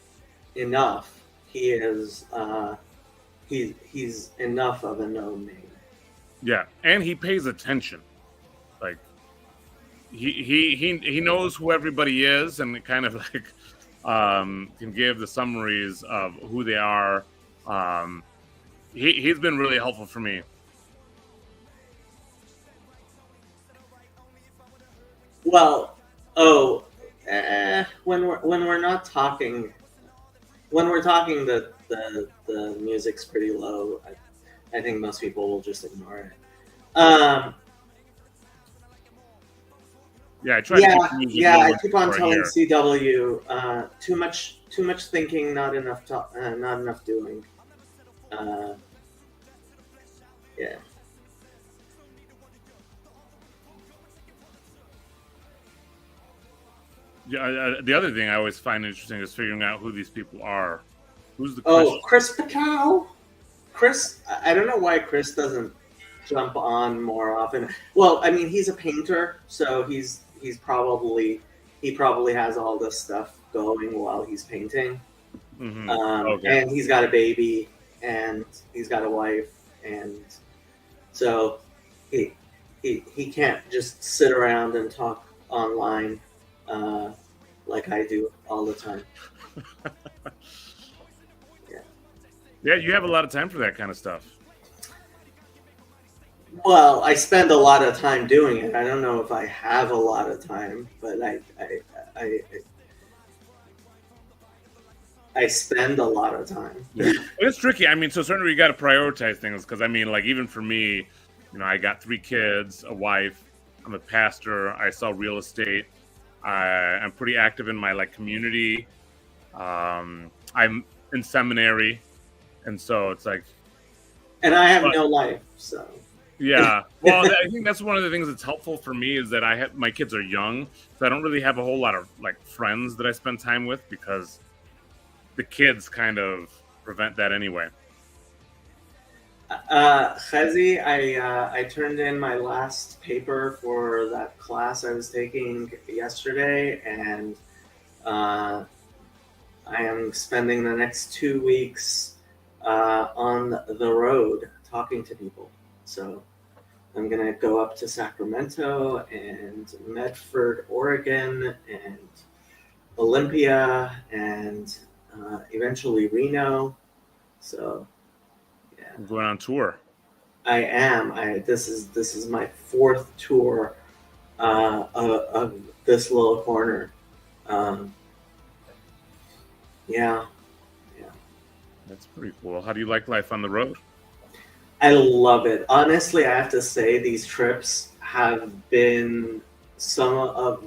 enough, he is he's enough of a known name. Yeah, and he pays attention. Like he knows who everybody is, and kind of like can give the summaries of who they are. He's been really helpful for me. Well, when we're not talking, when we're talking, the music's pretty low. I think most people will just ignore it. Yeah, I try. I keep on telling CW too much thinking, not enough doing. Yeah. Yeah, the other thing I always find interesting is figuring out who these people are. Who's the Chris Pacal? Chris, I don't know why Chris doesn't jump on more often. Well, I mean, he's a painter, so he probably has all this stuff going while he's painting. Mm-hmm. And he's got a baby, and he's got a wife, and so he can't just sit around and talk online like I do all the time. Yeah, you have a lot of time for that kind of stuff. Well, I spend a lot of time doing it. I don't know if I have a lot of time, but I spend a lot of time. Yeah. It's tricky. I mean, so certainly you got to prioritize things because I mean, like even for me, you know, I got 3 kids, a wife. I'm a pastor. I sell real estate. I'm pretty active in my like community. I'm in seminary, and so it's like. And I have no life, so. Yeah, well, I think that's one of the things that's helpful for me is that my kids are young, so I don't really have a whole lot of like friends that I spend time with because the kids kind of prevent that anyway. Chazi, I turned in my last paper for that class I was taking yesterday, and I am spending the next 2 weeks on the road talking to people. So I'm going to go up to Sacramento and Medford, Oregon, and Olympia, and eventually Reno. So, yeah. I'm going on tour. I am. This is my 4th tour of this little corner. Yeah. That's pretty cool. How do you like life on the road? I love it. Honestly, I have to say these trips have been some of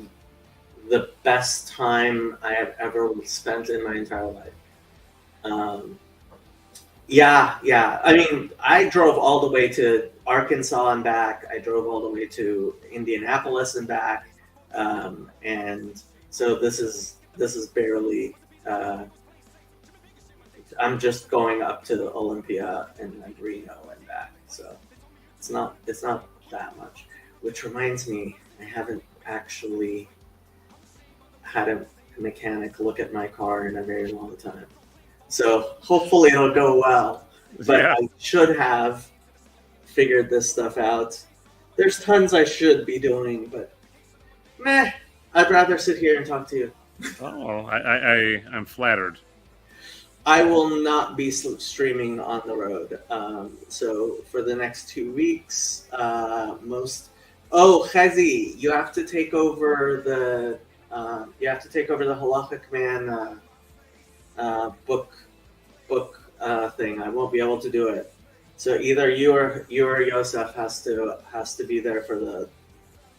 the best time I have ever spent in my entire life. Yeah. I mean, I drove all the way to Arkansas and back. I drove all the way to Indianapolis and back. And so this is barely. I'm just going up to Olympia and like Reno and back, so it's not that much. Which reminds me, I haven't actually had a mechanic look at my car in a very long time, so hopefully it'll go well. But yeah. I should have figured this stuff out. There's tons I should be doing, but I'd rather sit here and talk to you. Oh, I'm flattered. I will not be streaming on the road. So for the next 2 weeks, Chazi, you have to take over the Halachic Man book thing. I won't be able to do it. So either you or Yosef has to be there for the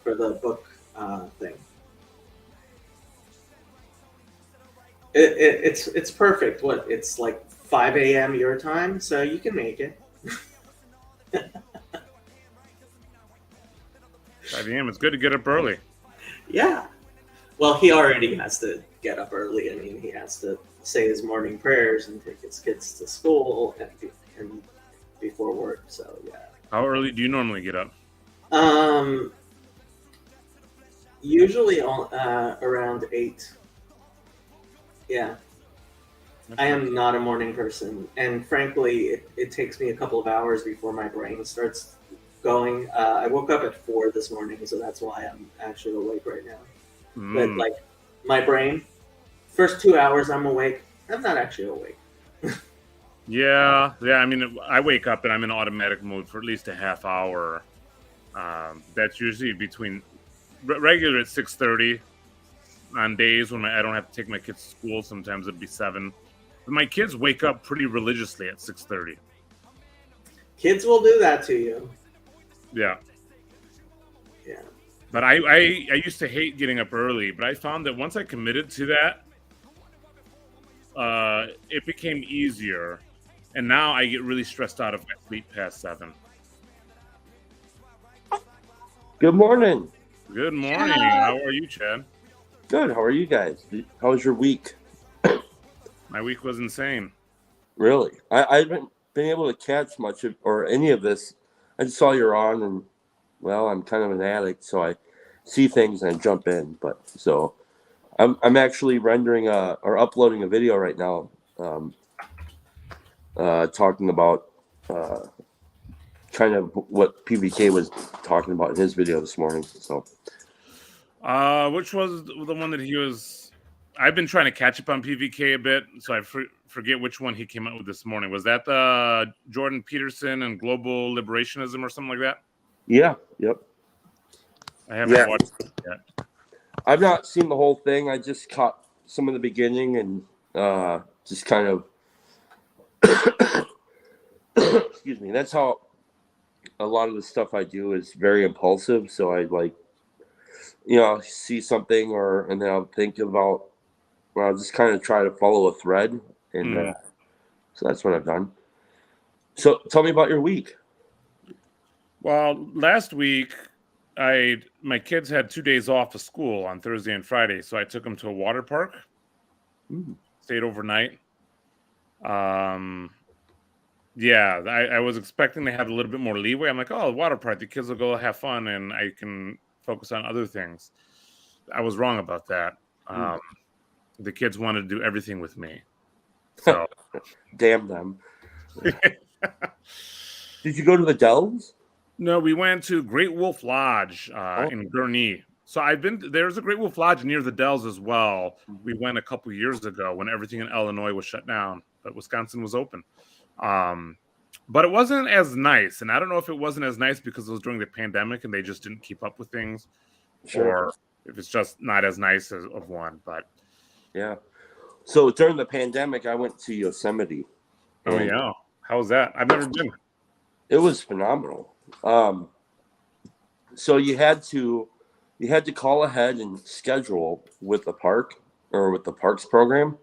book thing. It's perfect. What, it's like 5 a.m. your time, so you can make it. 5 a.m. It's good to get up early. Yeah. Well, he already has to get up early. I mean, he has to say his morning prayers and take his kids to school and before work. So yeah. How early do you normally get up? Usually around 8. Yeah. I am not a morning person, and frankly, it takes me a couple of hours before my brain starts going. I woke up at 4 this morning, so that's why I'm actually awake right now. But like my brain, first 2 hours I'm awake. I'm not actually awake. Yeah. I mean, I wake up and I'm in automatic mode for at least a half hour. That's usually between regular at 6:30. On days when I don't have to take my kids to school, sometimes it'd be 7. But my kids wake up pretty religiously at 6:30. Kids will do that to you. Yeah. Yeah. But I used to hate getting up early, but I found that once I committed to that, it became easier. And now I get really stressed out if I sleep past 7. Good morning. Good morning. How are you, Chad? Good. How are you guys? How was your week? My week was insane. Really? I haven't been able to catch much of or any of this. I just saw you're on, and well, I'm kind of an addict, so I see things and I jump in. But so I'm actually rendering or uploading a video right now talking about kind of what PVK was talking about in his video this morning. So, which was the one that he was? I've been trying to catch up on PVK a bit, so I forget which one he came out with this morning. Was that the Jordan Peterson and global liberationism or something like that? Yeah. Yep. I haven't watched it yet. I've not seen the whole thing. I just caught some of the beginning and just kind of excuse me. That's how a lot of the stuff I do is very impulsive. So I see something and then I'll think about, I'll just kind of try to follow a thread. And so that's what I've done. So tell me about your week. Well, last week, my kids had 2 days off of school on Thursday and Friday, so I took them to a water park. Stayed overnight. Yeah, I was expecting to have a little bit more leeway. I'm like, oh, water park, the kids will go have fun, and I can focus on other things. I was wrong about that. The kids wanted to do everything with me. So, damn them. Did you go to the Dells? No, we went to Great Wolf Lodge in Gurnee. So there's a Great Wolf Lodge near the Dells as well. We went a couple years ago when everything in Illinois was shut down, but Wisconsin was open. But it wasn't as nice. And I don't know if it wasn't as nice because it was during the pandemic and they just didn't keep up with things. Sure. Or if it's just not as nice as of one. But yeah. So during the pandemic, I went to Yosemite. Oh, yeah. How was that? I've never been. It was phenomenal. So you had to call ahead and schedule with the park or with the parks program.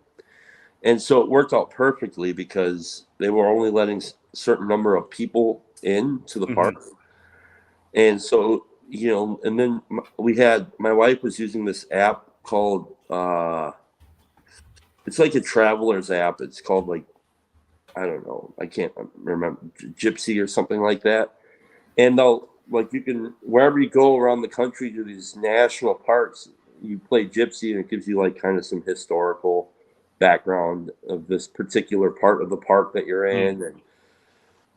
And so it worked out perfectly because they were only letting a certain number of people into the park. And so, and then my wife was using this app called, it's like a traveler's app. It's called I don't know. I can't remember, Gypsy or something like that. And you can, wherever you go around the country to these national parks, you play Gypsy and it gives you kind of some historical background of this particular part of the park that you're in. And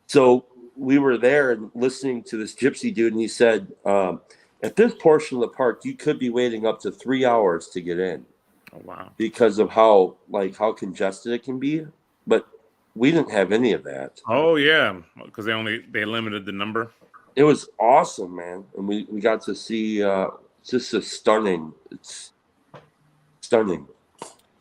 so we were there and listening to this Gypsy dude, and he said, at this portion of the park, you could be waiting up to 3 hours to get in. Oh, wow. Because of how congested it can be. But we didn't have any of that. Oh, yeah. Because they limited the number. It was awesome, man. And we got to see just it's stunning.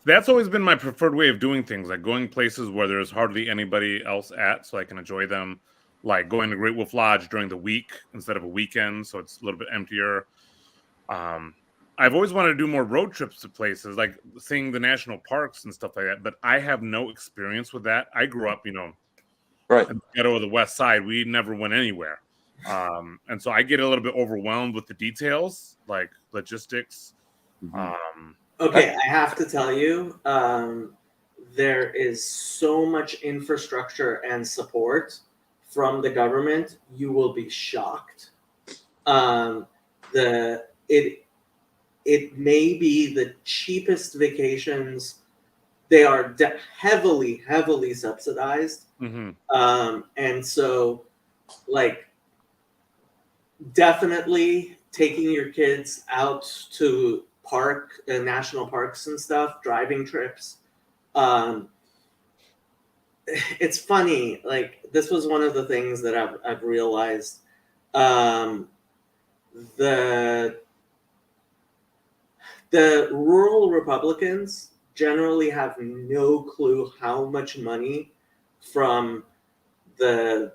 That's always been my preferred way of doing things, like going places where there's hardly anybody else at so I can enjoy them, like going to Great Wolf Lodge during the week instead of a weekend, so it's a little bit emptier. I've always wanted to do more road trips to places, like seeing the national parks and stuff like that, but I have no experience with that. I grew up, right in the ghetto of the West Side. We never went anywhere. And so I get a little bit overwhelmed with the details, like logistics. Okay, I have to tell you, there is so much infrastructure and support from the government. You will be shocked. It may be the cheapest vacations. They are heavily subsidized. And so, definitely taking your kids out to national parks and stuff, driving trips. It's funny. This was one of the things that I've realized. The rural Republicans generally have no clue how much money from the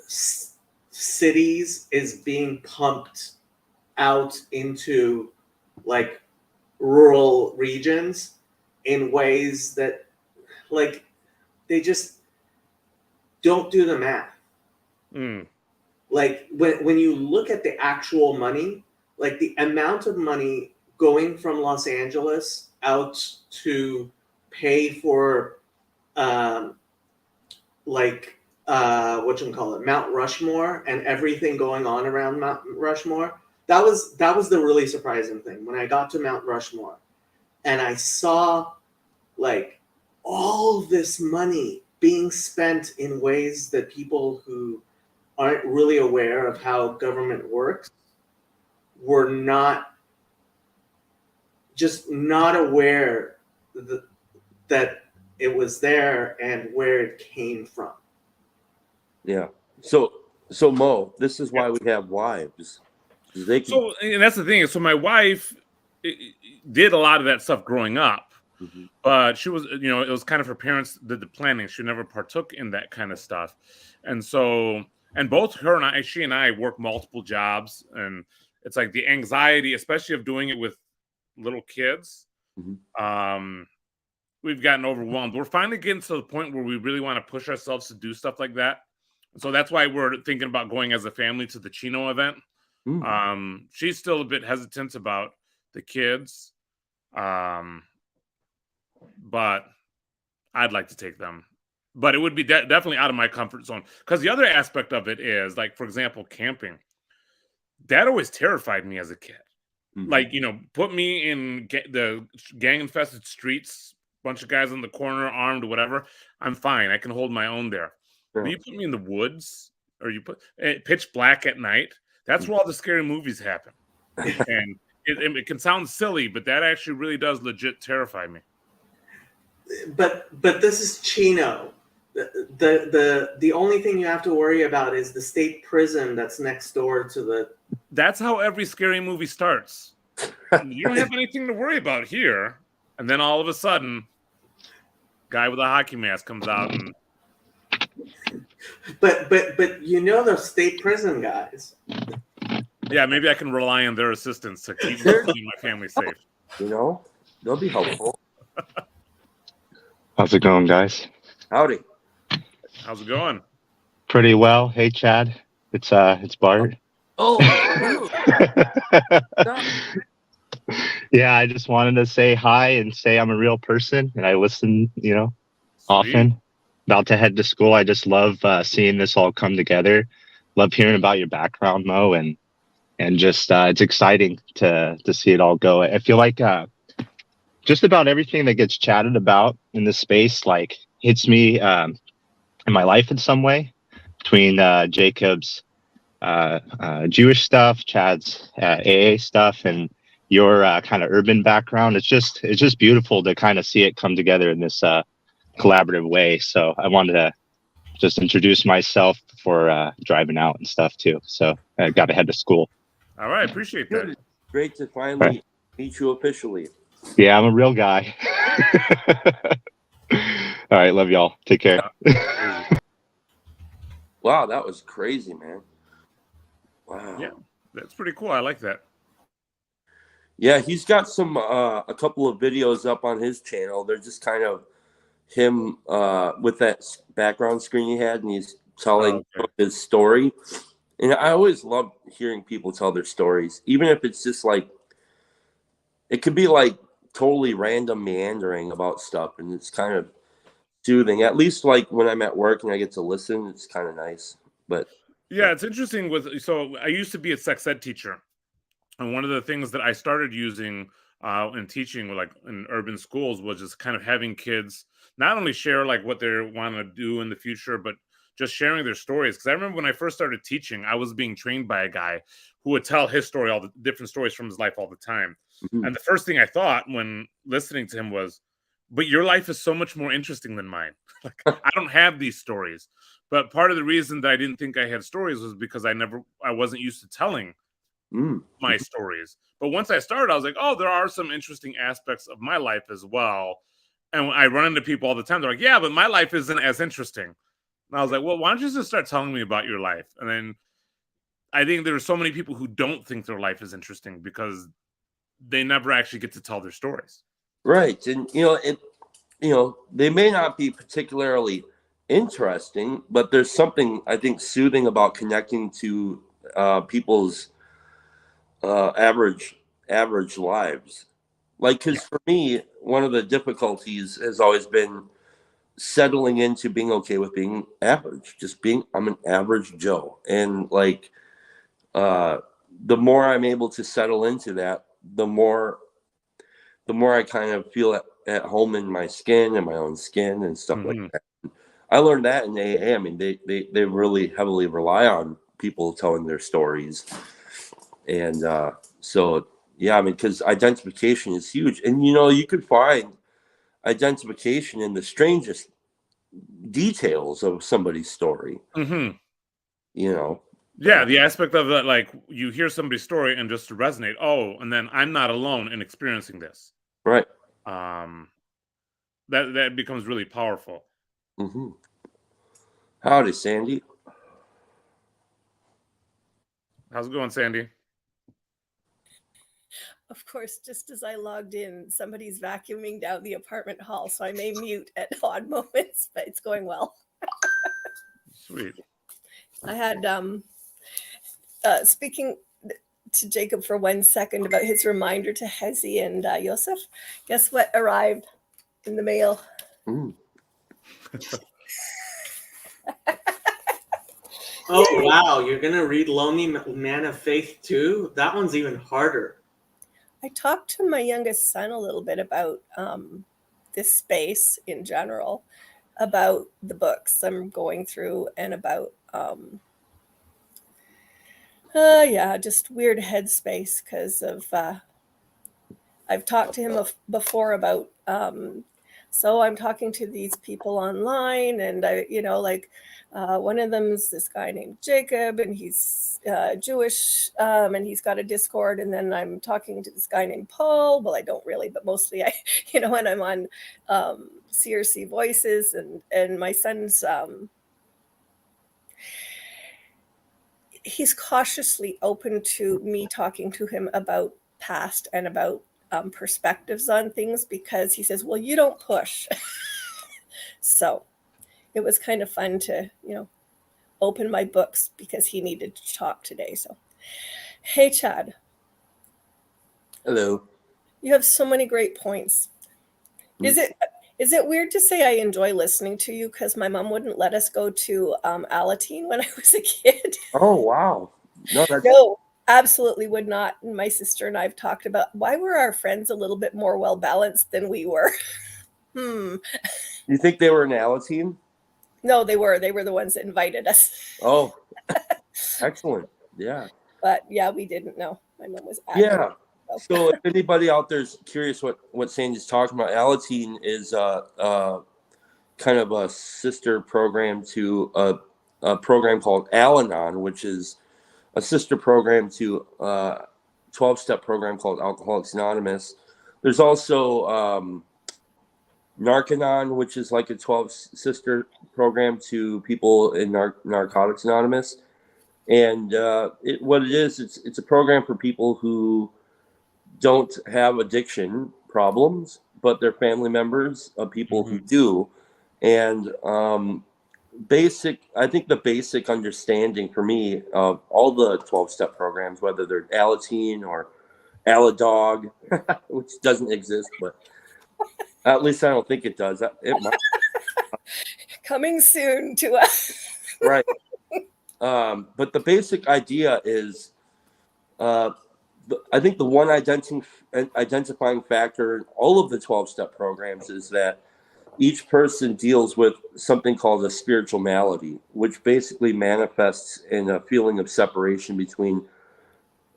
cities is being pumped out into rural regions in ways that they just don't do the math. When you look at the actual money, the amount of money going from Los Angeles out to pay for Mount Rushmore and everything going on around Mount Rushmore. That was the really surprising thing when I got to Mount Rushmore and I saw all this money being spent in ways that people who aren't really aware of how government works were not aware that it was there and where it came from. Yeah. So Mo, this is why we have wives. They can... So, and that's the thing. So my wife did a lot of that stuff growing up, but she was, you know, it was kind of her parents did the planning. She never partook in that kind of stuff. And so, and both her and she and I work multiple jobs, and it's like the anxiety, especially of doing it with little kids. We've gotten overwhelmed. We're finally getting to the point where we really want to push ourselves to do stuff like that. So that's why we're thinking about going as a family to the Chino event. She's still a bit hesitant about the kids, but I'd like to take them. But it would be definitely out of my comfort zone, because the other aspect of it is, like, for example, camping. That always terrified me as a kid. Like, you know, put me in the gang-infested streets, bunch of guys in the corner, armed, whatever. I'm fine. I can hold my own there. But you put me in the woods, or you put pitch black at night. That's where all the scary movies happen. And it can sound silly, but that actually really does legit terrify me. But this is Chino. The only thing you have to worry about is the state prison that's next door to the... That's how every scary movie starts. You don't have anything to worry about here. And then all of a sudden, guy with a hockey mask comes out and... But you know the state prison guys. Yeah, maybe I can rely on their assistance to keep my family safe. You know, they'll be helpful. How's it going, guys? Howdy. How's it going? Pretty well. Hey, Chad. It's Bart. Oh. Yeah, I just wanted to say hi and say I'm a real person, and I listen, you know, often. About to head to school. I just love seeing this all come together. Love hearing about your background, Mo, and just it's exciting to see it all go. I feel like just about everything that gets chatted about in this space, like, hits me in my life in some way. Between Jacob's Jewish stuff, Chad's AA stuff, and your kind of urban background, it's just beautiful to kind of see it come together in this collaborative way. So I wanted to just introduce myself before driving out and stuff too. So I got to head to school. All right, appreciate that. Great to finally meet you officially. Yeah, I'm a real guy. All right, love y'all. Take care. Wow, that was crazy, man. Wow. Yeah, that's pretty cool. I like that. Yeah, he's got some a couple of videos up on his channel. They're just kind of him with that background screen he had, and he's telling his story. And I always love hearing people tell their stories, even if it's just like, it could be like totally random meandering about stuff, and it's kind of soothing. At least like when I'm at work and I get to listen, it's kind of nice. But yeah, it's interesting. So I used to be a sex ed teacher, and one of the things that I started using in teaching, like in urban schools, was just kind of having kids not only share like what they want to do in the future, but just sharing their stories. Because I remember when I first started teaching, I was being trained by a guy who would tell his story, all the different stories from his life all the time. And the first thing I thought when listening to him was, but your life is so much more interesting than mine. Like, I don't have these stories. But part of the reason that I didn't think I had stories was because I wasn't used to telling my stories. But once I started, I was like, oh, there are some interesting aspects of my life as well. And I run into people all the time. They're like, yeah, but my life isn't as interesting. And I was like, well, why don't you just start telling me about your life? And then I think there are so many people who don't think their life is interesting because they never actually get to tell their stories. Right. And, they may not be particularly interesting, but there's something, I think, soothing about connecting to people's average lives. Like, because for me, one of the difficulties has always been settling into being okay with being average. I'm an average Joe. And like, the more I'm able to settle into that, the more I kind of feel at home in my skin and my own skin and stuff like that. I learned that in AA. I mean, they really heavily rely on people telling their stories. And so, yeah, I mean, because identification is huge. And, you could find identification in the strangest details of somebody's story, Mm-hmm. Yeah, the aspect of that, like you hear somebody's story and just to resonate. Oh, and then I'm not alone in experiencing this. Right. That becomes really powerful. Mm-hmm. Howdy, Sandy. How's it going, Sandy? Of course, just as I logged in, somebody's vacuuming down the apartment hall, so I may mute at odd moments, but it's going well. Sweet. I had speaking to Jacob for 1 second about his reminder to Hezi and Yosef. Guess what arrived in the mail? Mm. Oh, wow. You're going to read Lonely Man of Faith too? That one's even harder. I talked to my youngest son a little bit about this space in general, about the books I'm going through, and about just weird headspace because of I've talked to him before about so I'm talking to these people online, and one of them's this guy named Jacob, and he's Jewish, and he's got a Discord, and then I'm talking to this guy named Paul. Well, I don't really, but mostly and I'm on CRC Voices, and my son's he's cautiously open to me talking to him about past and about perspectives on things, because he says, well, you don't push. So it was kind of fun to, open my books because he needed to talk today. So, hey, Chad. Hello. You have so many great points. Is it weird to say I enjoy listening to you because my mom wouldn't let us go to Alateen when I was a kid? Oh, wow. No, absolutely would not. And my sister and I have talked about why were our friends a little bit more well-balanced than we were. You think they were an Alateen? No, they were. They were the ones that invited us. Oh, excellent. Yeah. But yeah, we didn't know. My mom was Yeah. So if anybody out there is curious what Sandy's talking about, Alateen is kind of a sister program to a program called Al-Anon, which is a sister program to a 12-step program called Alcoholics Anonymous. There's also Narcanon, which is like a 12 sister program to people in Narcotics Anonymous. And what it is, it's a program for people who don't have addiction problems, but they're family members of people who do. And I think the basic understanding for me of all the 12-step programs, whether they're Alateen or Aladog, which doesn't exist, but at least I don't think it does. It might. Coming soon to us. Right. But the basic idea is, I think the one identifying factor in all of the 12-step programs is that each person deals with something called a spiritual malady, which basically manifests in a feeling of separation between,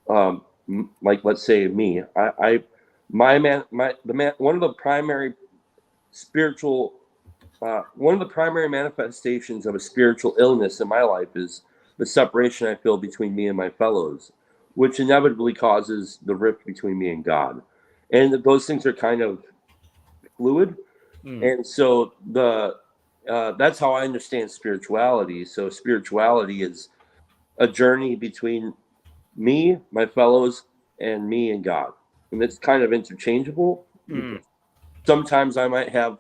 like, let's say me. One of the primary manifestations of a spiritual illness in my life is the separation I feel between me and my fellows, which inevitably causes the rift between me and God. And those things are kind of fluid. And so that's how I understand spirituality. So spirituality is a journey between me, my fellows, and me and God. And it's kind of interchangeable. Sometimes I might have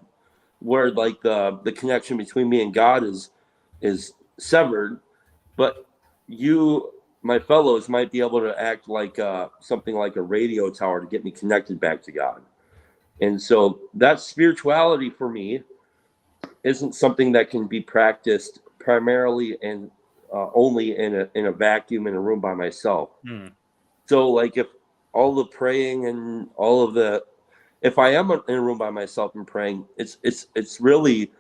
where like the connection between me and God is severed, but you, my fellows, might be able to act like something like a radio tower to get me connected back to God. And so that spirituality for me isn't something that can be practiced primarily and only in a vacuum in a room by myself. So like if all the praying and all of the, if I am in a room by myself and praying, it's really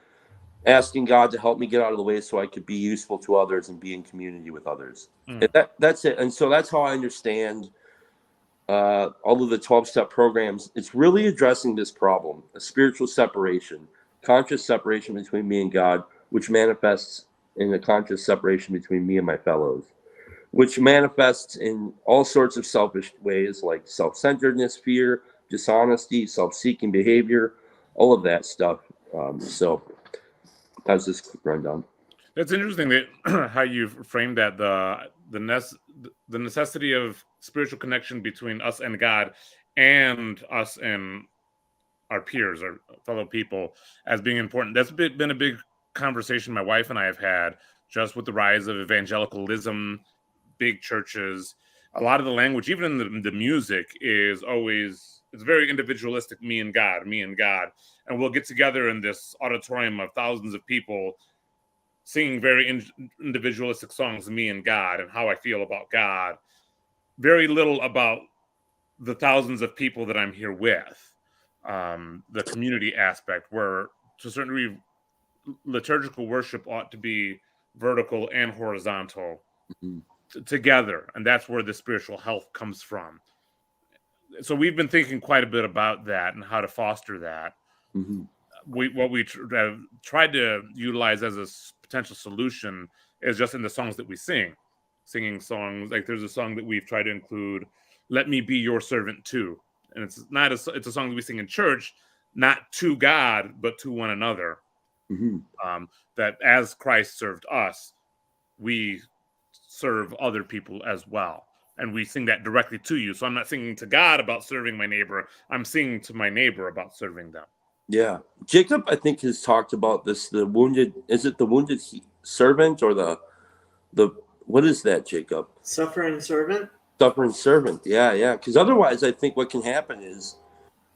asking God to help me get out of the way so I could be useful to others and be in community with others. Mm. And that's it. And so that's how I understand all of the 12-step programs. It's really addressing this problem, a spiritual separation, conscious separation between me and God, which manifests in a conscious separation between me and my fellows, which manifests in all sorts of selfish ways like self-centeredness, fear, dishonesty, self-seeking behavior, all of that stuff. So that's this quick rundown. It's interesting that how you framed that the necessity of spiritual connection between us and God, and us and our peers, our fellow people, as being important. That's been a big conversation my wife and I have had, just with the rise of evangelicalism, big churches. A lot of the language, even in the music, is always, it's very individualistic, me and God. And we'll get together in this auditorium of thousands of people singing very individualistic songs, me and God, and how I feel about God. Very little about the thousands of people that I'm here with. The community aspect, where to a certain degree, liturgical worship ought to be vertical and horizontal together. And that's where the spiritual health comes from. So we've been thinking quite a bit about that and how to foster that. Mm-hmm. What we have tried to utilize as a potential solution is just in the songs that we singing songs. Like there's a song that we've tried to include, "Let Me Be Your Servant Too," and it's a song that we sing in church, not to God but to one another. Mm-hmm. That as Christ served us, we serve other people as well, and we sing that directly to you. So I'm not singing to God about serving my neighbor. I'm singing to my neighbor about serving them. Yeah, Jacob, I think, has talked about this. The wounded, is it the wounded servant or the what is that, Jacob? Suffering servant. Suffering servant. Yeah. Because otherwise, I think what can happen is,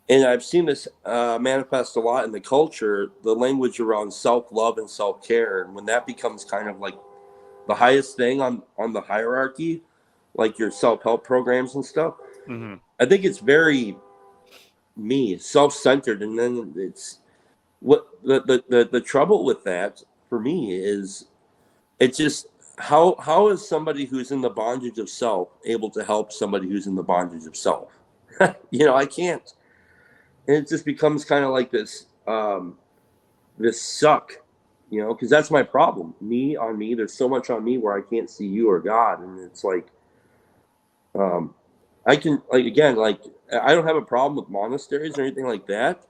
and I've seen this manifest a lot in the culture, the language around self-love and self-care, and when that becomes kind of like the highest thing on the hierarchy, like your self-help programs and stuff, Mm-hmm. I think it's very self-centered, and then it's what the trouble with that for me is, it's just how is somebody who's in the bondage of self able to help somebody who's in the bondage of self? I can't, and it just becomes kind of like this suck, because that's my problem. Me on me, there's so much on me where I can't see you or God, and it's like I can, I don't have a problem with monasteries or anything like that.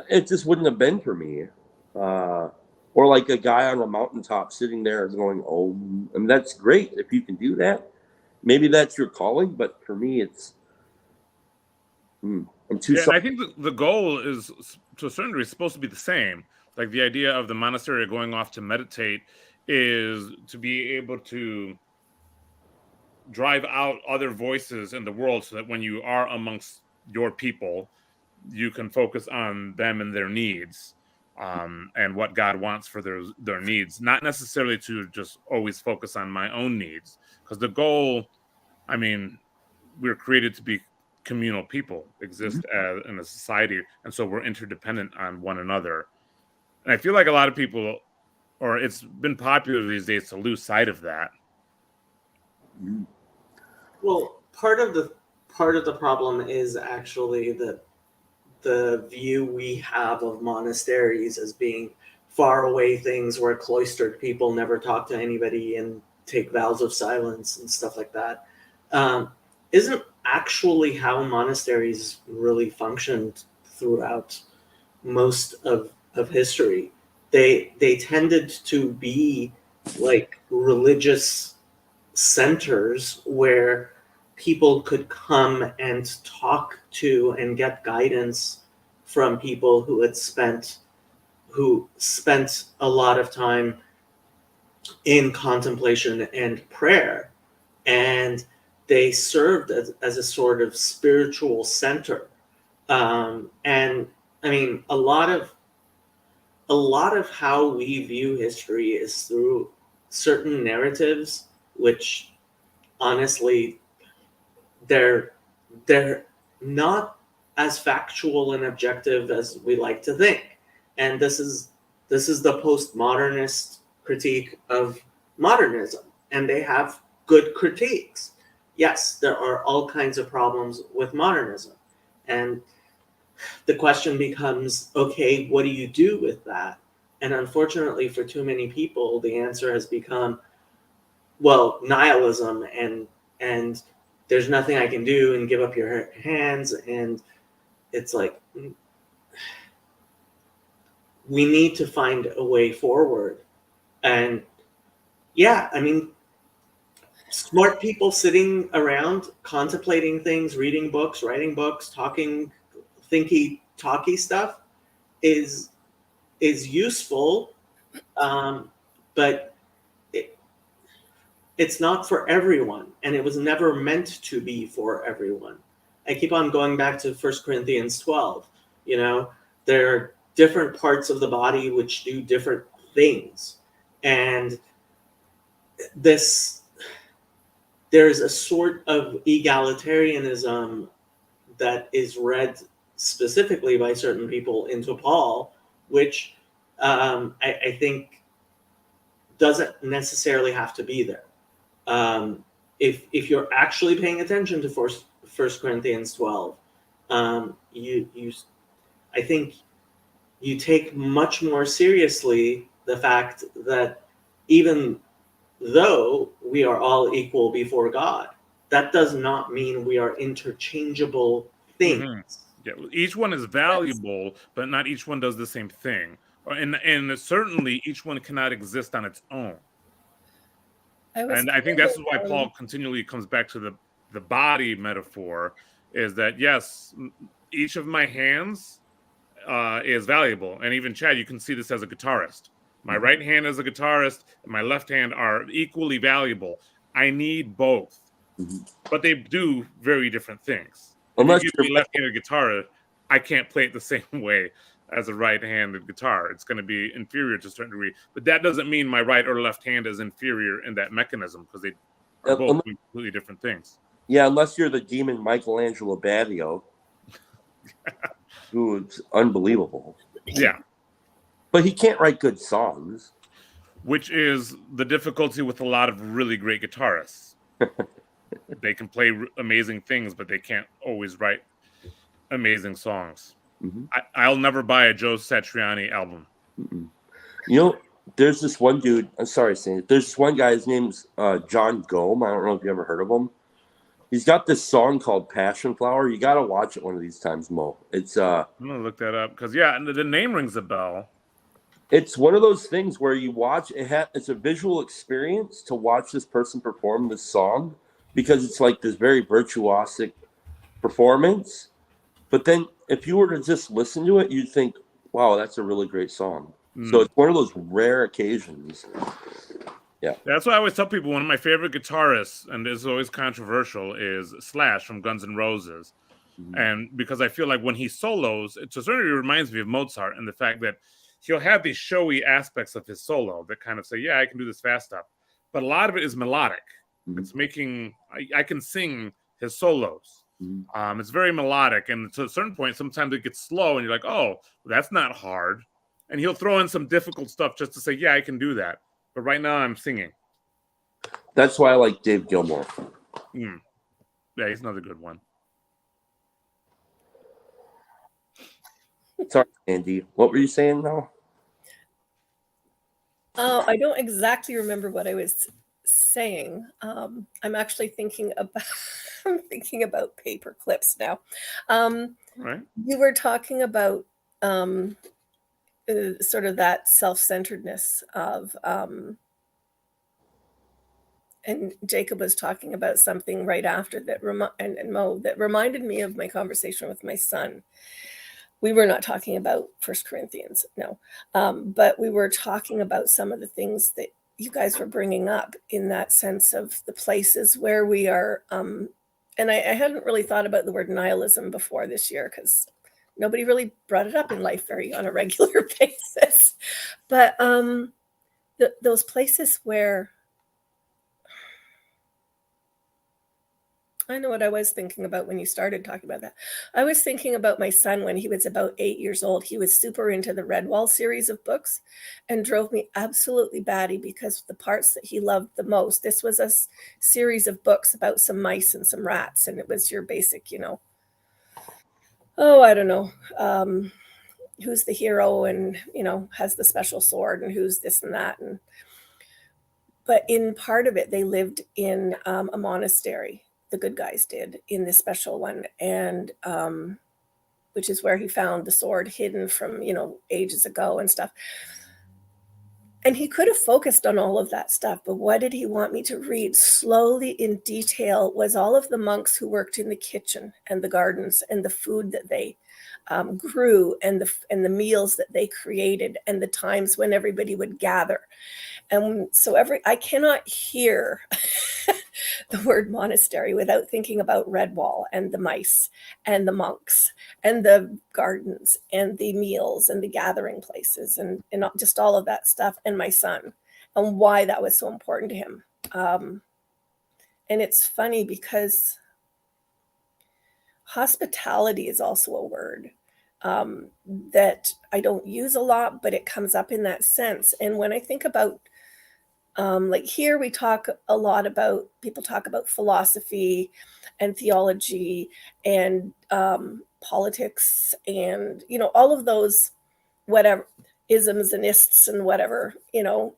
It just wouldn't have been for me. Or like a guy on a mountaintop sitting there going, "Oh," I mean, that's great if you can do that. Maybe that's your calling, but for me, it's I'm too. Yeah, and I think the goal is, to a certain degree, supposed to be the same. Like the idea of the monastery going off to meditate is to be able to drive out other voices in the world, so that when you are amongst your people, you can focus on them and their needs, and what God wants for their needs, not necessarily to just always focus on my own needs. Because the goal, I mean, we're created to be communal people, exist as in a society, and so we're interdependent on one another. And I feel like a lot of people, or it's been popular these days, to lose sight of that. Well, part of the problem is actually that the view we have of monasteries as being far away things where cloistered people never talk to anybody and take vows of silence and stuff like that, isn't actually how monasteries really functioned throughout most of history. They tended to be like religious centers where people could come and talk to and get guidance from people who spent a lot of time in contemplation and prayer, and they served as a sort of spiritual center. And I mean, a lot of how we view history is through certain narratives, which honestly, they're not as factual and objective as we like to think. And this is This is the postmodernist critique of modernism, and they have good critiques. Yes, there are all kinds of problems with modernism. And the question becomes, okay, what do you do with that? And unfortunately, for too many people, the answer has become, well, nihilism, and there's nothing I can do, and give up your hands. And it's like, we need to find a way forward. And yeah, I mean, smart people sitting around contemplating things, reading books, writing books, talking talky stuff is useful, but it's not for everyone, and it was never meant to be for everyone. I keep on going back to 1 Corinthians 12. You know, there are different parts of the body which do different things, and there's a sort of egalitarianism that is read specifically by certain people into Paul, which I think doesn't necessarily have to be there. If you're actually paying attention to 1 Corinthians 12, I think you take much more seriously the fact that even though we are all equal before God, that does not mean we are interchangeable things. Mm-hmm. Yeah, each one is valuable, but not each one does the same thing. And certainly each one cannot exist on its own. And I think that's why Paul continually comes back to the body metaphor, is that, yes, each of my hands is valuable. And even Chad, you can see this as a guitarist. My right hand as a guitarist and my left hand are equally valuable. I need both, but they do very different things. Unless you're a left-handed guitar, I can't play it the same way as a right-handed guitar. It's going to be inferior to a certain degree. But that doesn't mean my right or left hand is inferior in that mechanism, because they are both completely different things. Yeah, unless you're the demon Michelangelo Badio, who is unbelievable. Yeah. But he can't write good songs. Which is the difficulty with a lot of really great guitarists. They can play amazing things, but they can't always write amazing songs. Mm-hmm. I'll never buy a Joe Satriani album. Mm-mm. You know, there's this one dude. I'm sorry, Sandy. There's this one guy. His name's John Gome. I don't know if you ever heard of him. He's got this song called Passion Flower. You got to watch it one of these times, Mo. It's I'm going to look that up because, yeah, the name rings a bell. It's one of those things where you watch it. It's a visual experience to watch this person perform this song, because it's like this very virtuosic performance. But then if you were to just listen to it, you'd think, wow, that's a really great song. So it's one of those rare occasions. Yeah. That's why I always tell people one of my favorite guitarists, and this is always controversial, is Slash from Guns N' Roses. Mm-hmm. And because I feel like when he solos, it to a certain degree reminds me of Mozart, and the fact that he'll have these showy aspects of his solo that kind of say, yeah, I can do this fast stuff. But a lot of it is melodic. Mm-hmm. It's making, I can sing his solos. Mm-hmm. It's very melodic. And to a certain point, sometimes it gets slow and you're like, oh, that's not hard. And he'll throw in some difficult stuff just to say, yeah, I can do that. But right now I'm singing. That's why I like Dave Gilmour. Yeah, he's another good one. Sorry, Andy. What were you saying now? I don't exactly remember what I was saying. I'm actually thinking about paper clips now. Right. You were talking about sort of that self-centeredness of, and Jacob was talking about something right after that, and Mo, that reminded me of my conversation with my son. We were not talking about 1 Corinthians, no, but we were talking about some of the things that you guys were bringing up in that sense of the places where we are. And I hadn't really thought about the word nihilism before this year because nobody really brought it up in life on a regular basis. But those places where I know what I was thinking about when you started talking about that. I was thinking about my son when he was about 8 years old. He was super into the Redwall series of books and drove me absolutely batty because the parts that he loved the most, this was a series of books about some mice and some rats. And it was your basic, I don't know, who's the hero and, has the special sword and who's this and that. But in part of it, they lived in a monastery. The good guys did in this special one, and which is where he found the sword hidden from ages ago and stuff. And he could have focused on all of that stuff, but what did he want me to read slowly in detail was all of the monks who worked in the kitchen and the gardens and the food that they grew and the meals that they created and the times when everybody would gather. And so I cannot hear the word monastery without thinking about Redwall and the mice and the monks and the gardens and the meals and the gathering places and just all of that stuff, and my son and why that was so important to him. And it's funny because hospitality is also a word that I don't use a lot, but it comes up in that sense. And when I think about like here, we talk a lot about, people talk about philosophy and theology and politics and, all of those, whatever, isms and ists and whatever,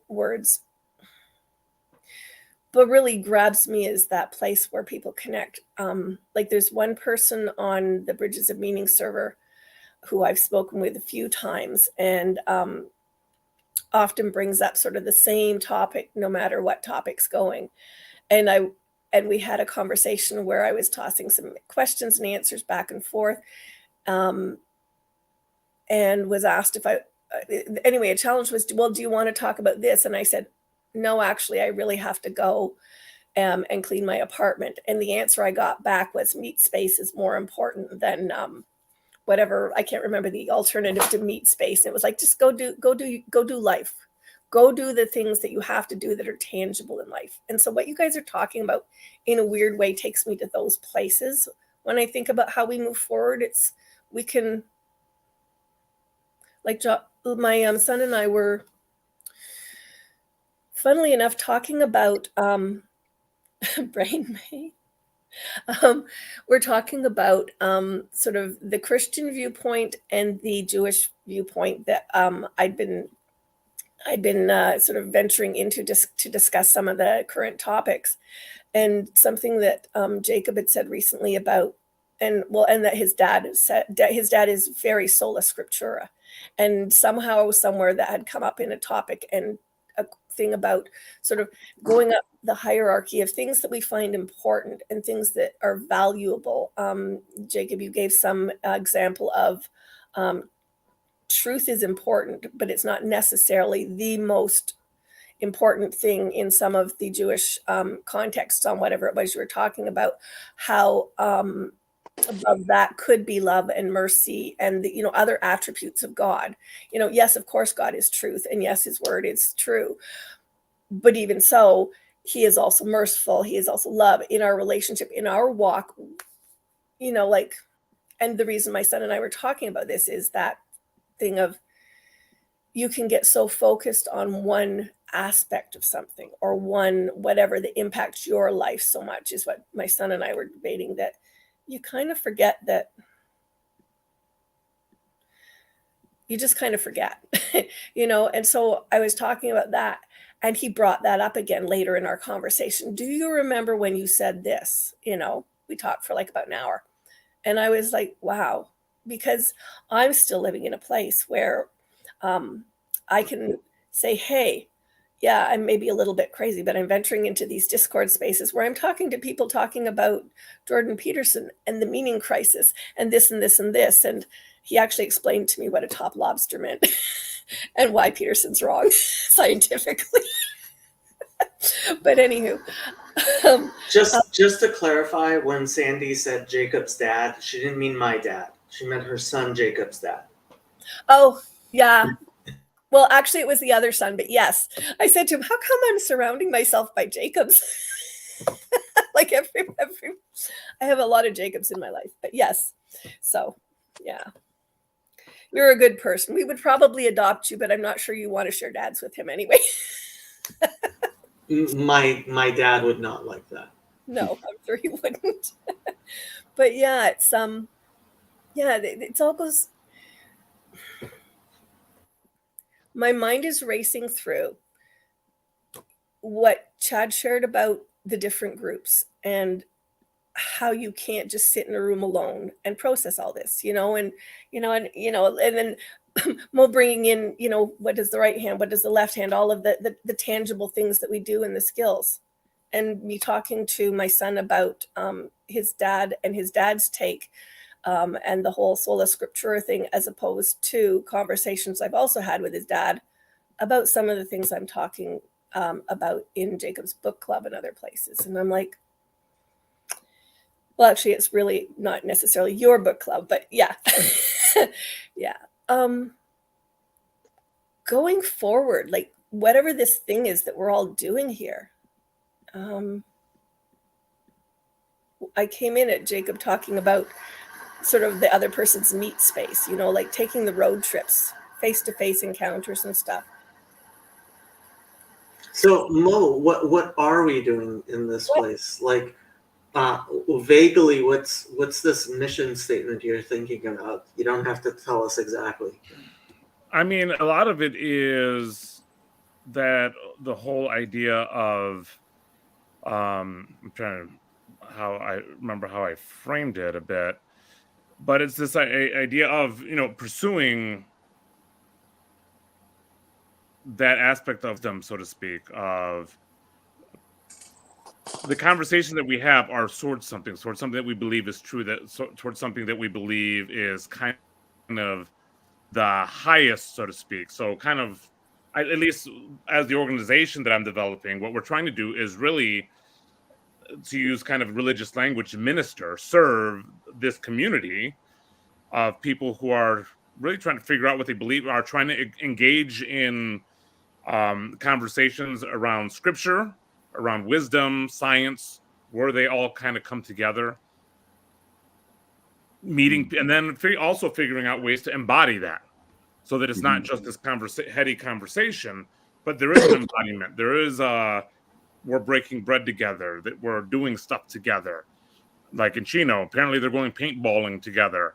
words. But really grabs me is that place where people connect. Like there's one person on the Bridges of Meaning server who I've spoken with a few times, and often brings up sort of the same topic, no matter what topic's going. And we had a conversation where I was tossing some questions and answers back and forth, and was asked if anyway, a challenge was, well, do you want to talk about this? And I said, no, actually, I really have to go and clean my apartment. And the answer I got back was meat space is more important than whatever, I can't remember the alternative to meat space. It was like, just go do life. Go do the things that you have to do that are tangible in life. And so what you guys are talking about in a weird way takes me to those places. When I think about how we move forward, we can, like my son and I were, funnily enough, talking about brain May. We're talking about sort of the Christian viewpoint and the Jewish viewpoint that I'd been sort of venturing into to discuss some of the current topics, and something that Jacob had said recently about, and that his dad said that his dad is very sola scriptura, and somehow somewhere that had come up in a topic and a thing about sort of going up the hierarchy of things that we find important and things that are valuable. Jacob, you gave some example of truth is important, but it's not necessarily the most important thing in some of the Jewish contexts on whatever it was you were talking about, how above that could be love and mercy and the, other attributes of God. Yes, of course, God is truth, and yes, his word is true. But even so, he is also merciful. He is also love in our relationship, in our walk, and the reason my son and I were talking about this is that thing of, you can get so focused on one aspect of something or one, whatever that impacts your life so much, is what my son and I were debating, that you kind of forget that you just kind of forget, and so I was talking about that, and he brought that up again later in our conversation. Do you remember when you said this? We talked for like about an hour, and I was like, wow, because I'm still living in a place where I can say, hey, yeah, I'm maybe a little bit crazy, but I'm venturing into these Discord spaces where I'm talking to people talking about Jordan Peterson and the meaning crisis and this and this and this. And he actually explained to me what a top lobster meant and why Peterson's wrong scientifically. But anywho. Just to clarify, when Sandy said Jacob's dad, she didn't mean my dad. She meant her son Jacob's dad. Oh, yeah. Well, actually, it was the other son, but yes. I said to him, how come I'm surrounding myself by Jacobs? like every, I have a lot of Jacobs in my life, but yes. So, yeah. You're a good person. We would probably adopt you, but I'm not sure you want to share dads with him anyway. My dad would not like that. No, I'm sure he wouldn't. But yeah, it's yeah, it's all goes. My mind is racing through what Chad shared about the different groups and how you can't just sit in a room alone and process all this, and then Mo bringing in, what is the right hand, what is the left hand, all of the tangible things that we do and the skills, and me talking to my son about his dad and his dad's take, and the whole sola scriptura thing, as opposed to conversations I've also had with his dad about some of the things I'm talking about in Jacob's book club and other places. And I'm like, well, actually, it's really not necessarily your book club, but yeah. Yeah. Going forward, like whatever this thing is that we're all doing here. I came in at Jacob talking about sort of the other person's meat space, like taking the road trips, face-to-face encounters and stuff. So Mo, what are we doing in this place? Like, vaguely, what's this mission statement you're thinking about? You don't have to tell us exactly. I mean, a lot of it is that the whole idea of, I'm trying to, how I remember how I framed it a bit, but it's this idea of, pursuing that aspect of them, so to speak, of the conversation that we have are towards something that we believe is true, towards something that we believe is kind of the highest, so to speak. So kind of, at least as the organization that I'm developing, what we're trying to do is really, to use kind of religious language, serve this community of people who are really trying to figure out what they believe, are trying to engage in conversations around scripture, around wisdom, science, where they all kind of come together, meeting, and then also figuring out ways to embody that, so that it's not just this heady conversation, but there is an embodiment. There is we're breaking bread together, that we're doing stuff together. Like in Chino, apparently they're going paintballing together.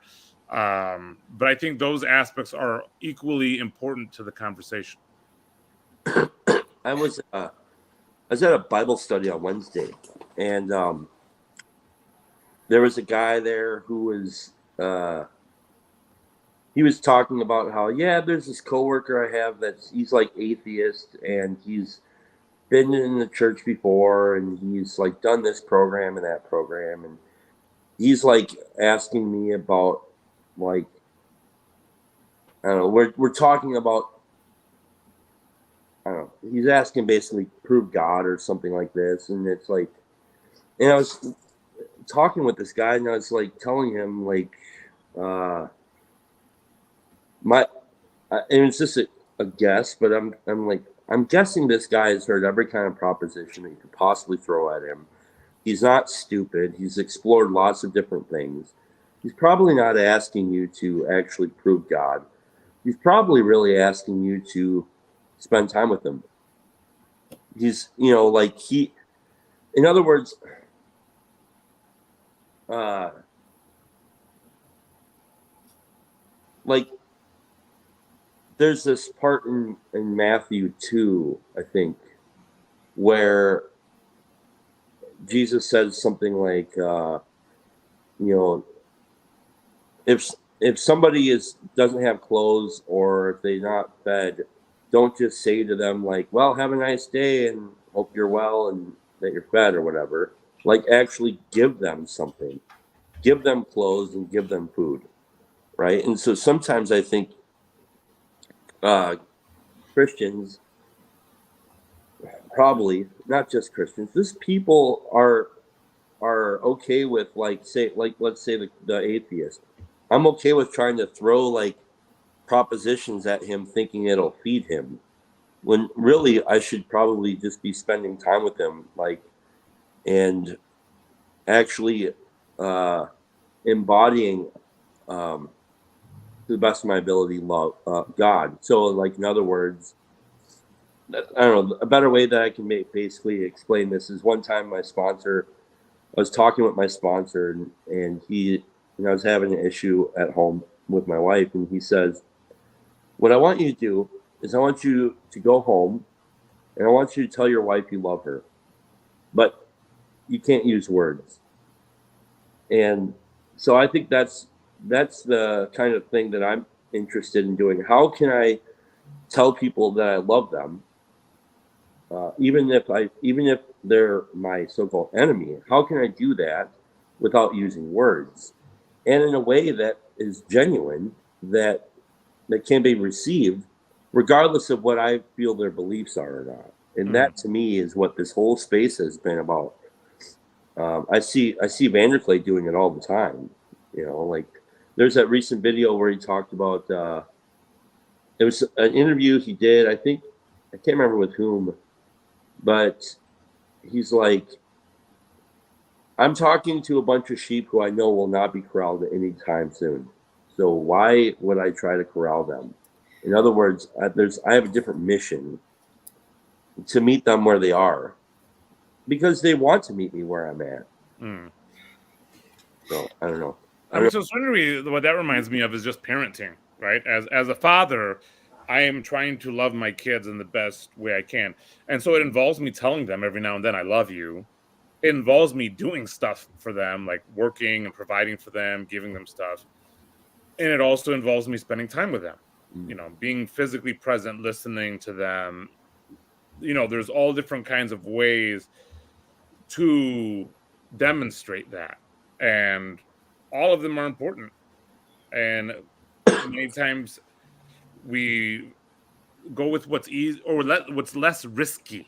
But I think those aspects are equally important to the conversation. I was at a Bible study on Wednesday, and there was a guy there who was he was talking about how, there's this coworker I have he's like atheist, and he's been in the church before, and he's like done this program and that program, and he's like asking me about, like, I don't know, we're talking about, I don't know, he's asking basically prove God or something like this, and it's like, and I was talking with this guy, and I was like telling him, like, and it's just a guess, but I'm like, I'm guessing this guy has heard every kind of proposition that you could possibly throw at him. He's not stupid. He's explored lots of different things. He's probably not asking you to actually prove God. He's probably really asking you to spend time with him. He's, in other words, like, there's this part in Matthew 2, I think, where Jesus says something like, if somebody doesn't have clothes, or if they're not fed, don't just say to them, like, well, have a nice day and hope you're well and that you're fed or whatever. Like, actually give them something. Give them clothes and give them food, right? And so sometimes I think Christians, probably not just Christians, this people are okay with, let's say the atheist. I'm okay with trying to throw like propositions at him, thinking it'll feed him, when really I should probably just be spending time with him, like, and actually embodying, to the best of my ability, love God. So, like, in other words, I don't know, a better way that I can basically explain this is one time I was talking with my sponsor, and he, I was having an issue at home with my wife, and he says, what I want you to do is I want you to go home and I want you to tell your wife you love her, but you can't use words. And so I think that's the kind of thing that I'm interested in doing. How can I tell people that I love them, even if they're my so-called enemy? How can I do that without using words, and in a way that is genuine, that can be received, regardless of what I feel their beliefs are or not? And that, to me, is what this whole space has been about. I see Vanderklay doing it all the time. Like, there's that recent video where he talked about, it was an interview he did, I can't remember with whom, but he's like, I'm talking to a bunch of sheep who I know will not be corralled at any time soon. So why would I try to corral them? In other words, I have a different mission to meet them where they are, because they want to meet me where I'm at. So I don't know. So certainly, what that reminds me of is just parenting, right? As a father, I am trying to love my kids in the best way I can, and so it involves me telling them every now and then I love you. It involves me doing stuff for them, like working and providing for them, giving them stuff, and it also involves me spending time with them. Being physically present, listening to them. There's all different kinds of ways to demonstrate that, and all of them are important. And many times we go with what's easy or what's less risky.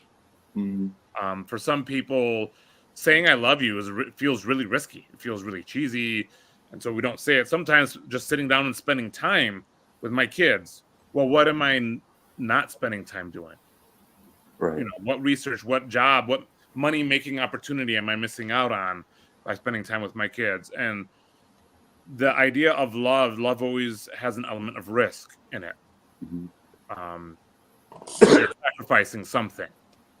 For some people, saying I love you feels really risky. It feels really cheesy, and so we don't say it. Sometimes just sitting down and spending time with my kids. Well, what am I not spending time doing? Right. What research, what job, what money-making opportunity am I missing out on by spending time with my kids? And the idea of love always has an element of risk in it. You're sacrificing something.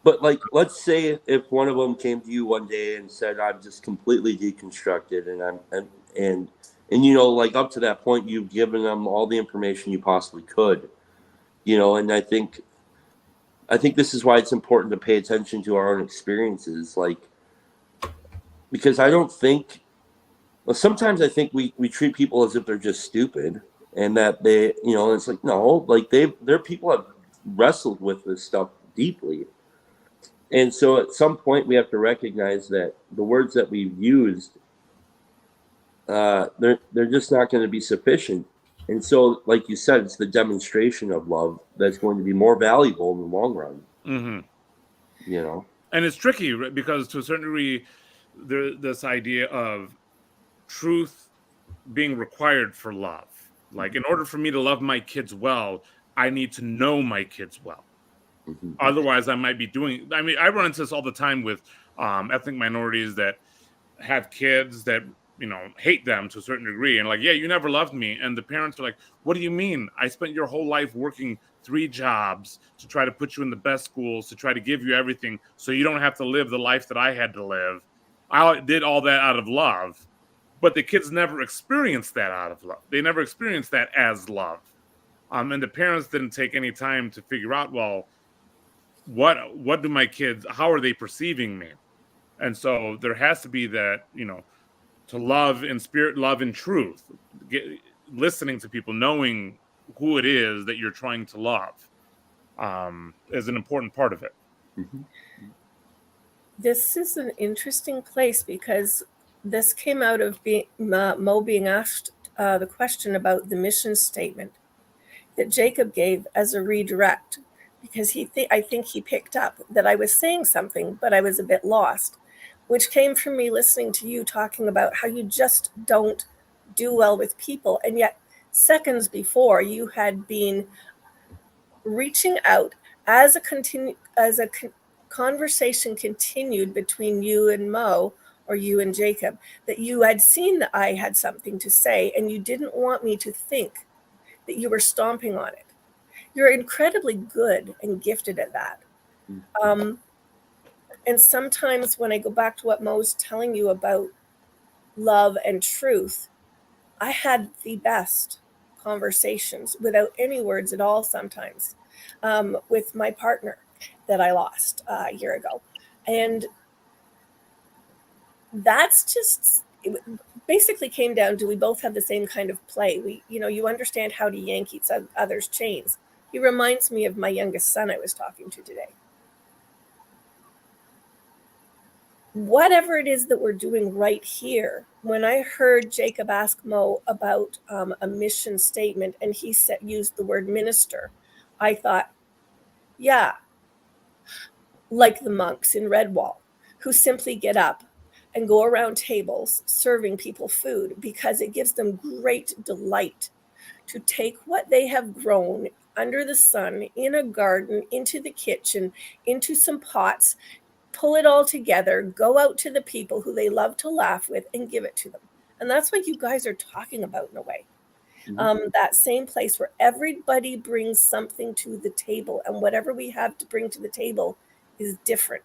But, like, let's say if one of them came to you one day and said, I'm just completely deconstructed, and like, up to that point, you've given them all the information you possibly could, and I think this is why it's important to pay attention to our own experiences, like, because sometimes I think we treat people as if they're just stupid, and that they, it's like, no, like, their people have wrestled with this stuff deeply. And so at some point we have to recognize that the words that we've used, they're just not going to be sufficient. And so, like you said, it's the demonstration of love that's going to be more valuable in the long run. And it's tricky, right? Because to a certain degree, there's this idea of truth being required for love. Like, in order for me to love my kids well, I need to know my kids well. Otherwise, I might be doing. I mean, I run into this all the time with ethnic minorities that have kids that hate them to a certain degree, and like, yeah, you never loved me. And the parents are like, what do you mean? I spent your whole life working 3 jobs to try to put you in the best schools, to try to give you everything, so you don't have to live the life that I had to live. I did all that out of love, but the kids never experienced that out of love. They never experienced that as love, and the parents didn't take any time to figure out, well, what do my kids, how are they perceiving me? And so there has to be that, to love in spirit, love in truth, listening to people, knowing who it is that you're trying to love, is an important part of it. This is an interesting place, because this came out of Mo being asked the question about the mission statement that Jacob gave as a redirect, because I think he picked up that I was saying something, but I was a bit lost, which came from me listening to you talking about how you just don't do well with people. And yet seconds before, you had been reaching out as a conversation continued between you and Mo or you and Jacob, that you had seen that I had something to say and you didn't want me to think that you were stomping on it. You're incredibly good and gifted at that. And sometimes when I go back to what Mo's telling you about love and truth, I had the best conversations without any words at all sometimes with my partner that I lost a year ago. And that's just, it basically came down to, we both have the same kind of play. You understand how to yank each other's chains. He reminds me of my youngest son I was talking to today. Whatever it is that we're doing right here, when I heard Jacob ask Mo about a mission statement and he used the word minister, I thought, yeah, like the monks in Redwall, who simply get up and go around tables serving people food because it gives them great delight to take what they have grown under the sun in a garden, into the kitchen, into some pots, pull it all together, go out to the people who they love to laugh with and give it to them. And that's what you guys are talking about in a way. That same place where everybody brings something to the table, and whatever we have to bring to the table is different,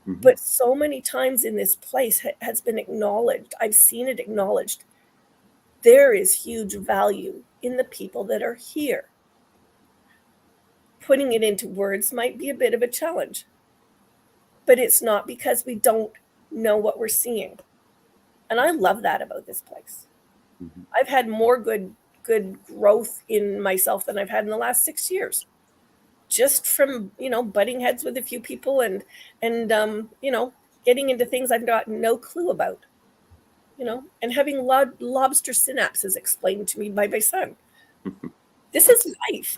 But so many times in this place has been acknowledged. I've seen it acknowledged. There is huge value in the people that are here. Putting it into words might be a bit of a challenge, but it's not, because we don't know what we're seeing. And I love that about this place. I've had more good growth in myself than I've had in the last 6 years, just from, butting heads with a few people and getting into things I've got no clue about, and having lobster synapses explained to me by my son. This is life.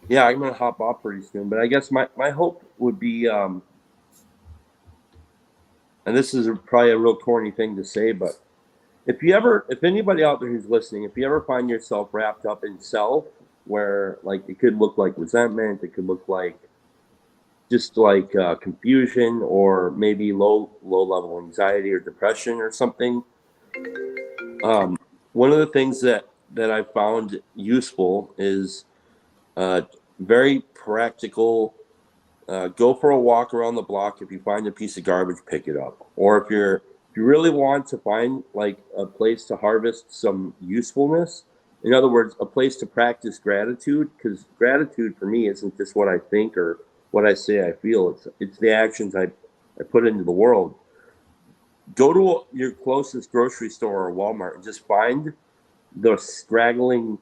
Yeah, I'm gonna hop off pretty soon, but I guess my hope would be, and this is probably a real corny thing to say, but if anybody out there who's listening, if you ever find yourself wrapped up in self, where like it could look like resentment, it could look like just like confusion, or maybe low level anxiety or depression or something. One of the things that I found useful is very practical. Go for a walk around the block. If you find a piece of garbage, pick it up. Or if you really want to find like a place to harvest some usefulness, in other words, a place to practice gratitude, because gratitude for me isn't just what I think or what I say I feel. It's the actions I put into the world. Go to your closest grocery store or Walmart and just find the straggling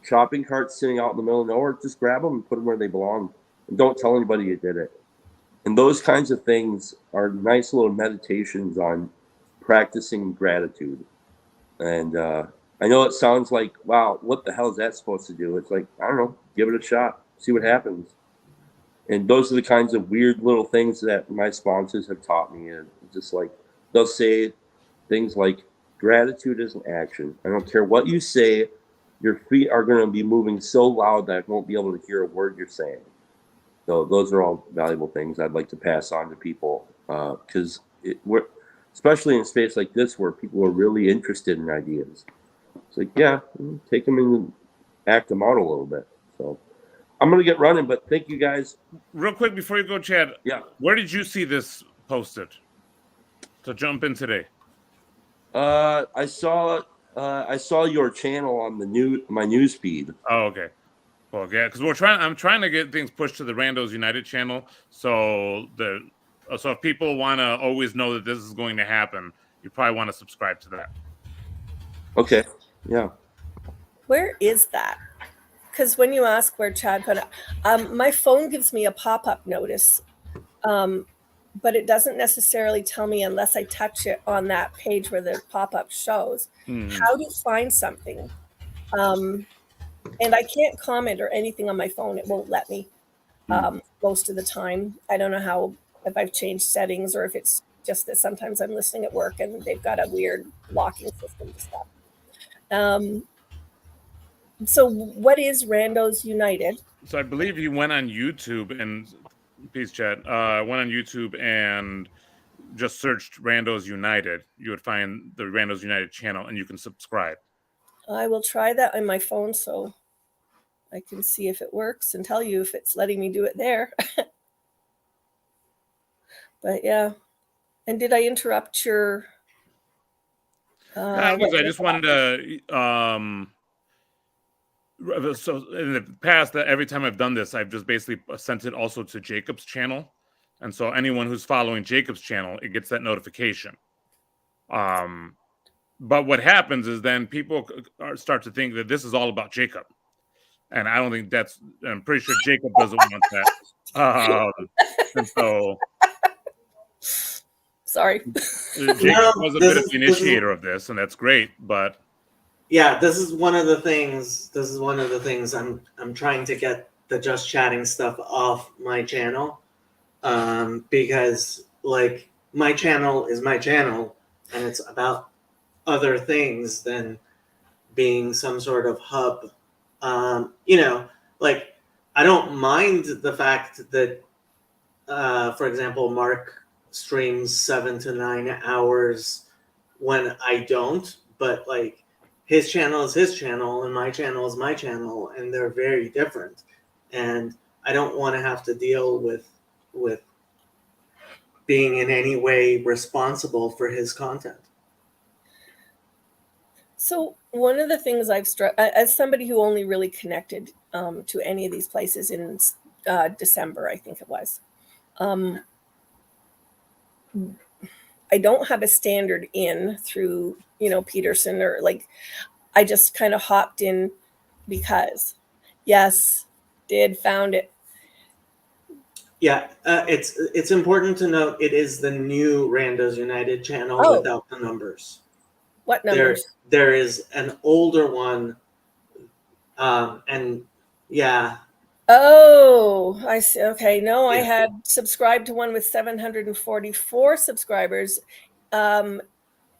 shopping carts sitting out in the middle of nowhere. Just grab them and put them where they belong. And don't tell anybody you did it. And those kinds of things are nice little meditations on practicing gratitude. And I know it sounds like, wow, what the hell is that supposed to do? It's like, I don't know, give it a shot, see what happens. And those are the kinds of weird little things that my sponsors have taught me. And just like, they'll say things like, gratitude is an action. I don't care what you say, your feet are going to be moving so loud that I won't be able to hear a word you're saying. So those are all valuable things I'd like to pass on to people, because we're, especially in a space like this where people are really interested in ideas. It's like, yeah, take them and act them out a little bit. So I'm going to get running, but thank you guys. Real quick before you go, Chad. Yeah. Where did you see this posted to jump in today? I saw your channel on my news feed. Oh, okay. Well, yeah, because I'm trying to get things pushed to the Randos United channel, so if people want to always know that this is going to happen, you probably want to subscribe to that. Okay. Yeah. Where is that? Because when you ask where Chad put it, my phone gives me a pop-up notice, but it doesn't necessarily tell me unless I touch it on that page where the pop-up shows how to find something. And I can't comment or anything on my phone. It won't let me most of the time. I don't know if I've changed settings or if it's just that sometimes I'm listening at work and they've got a weird locking system to stuff. So what is Randos United? So I believe he went on YouTube and peace chat. Went on YouTube and just searched Randos United. You would find the Randos United channel, and you can subscribe. I will try that on my phone so I can see if it works and tell you if it's letting me do it there. But yeah. And did I interrupt your? I just wanted to. So in the past, that every time I've done this, I've just basically sent it also to Jacob's channel, and so anyone who's following Jacob's channel, it gets that notification. But what happens is then people start to think that this is all about Jacob, and I don't think that's. I'm pretty sure Jacob doesn't want that. And so, sorry, Jacob was a bit of the initiator of this, and that's great. But yeah, this is one of the things. This is one of the things I'm trying to get the Just Chatting stuff off my channel, because like my channel is my channel, and it's about other things than being some sort of hub. Like I don't mind the fact that, for example, Mark streams 7 to 9 hours when I don't, but like his channel is his channel and my channel is my channel, and they're very different. And I don't want to have to deal with being in any way responsible for his content. So one of the things I've struck as somebody who only really connected to any of these places in December, I think it was. I don't have a standard in through, Peterson, or like, I just kind of hopped in because, yes, found it. Yeah, it's important to note it is the new Randos United channel without the numbers. What numbers? There is an older one, and yeah. Oh, I see. Okay, no, yeah. I had subscribed to one with 744 subscribers, and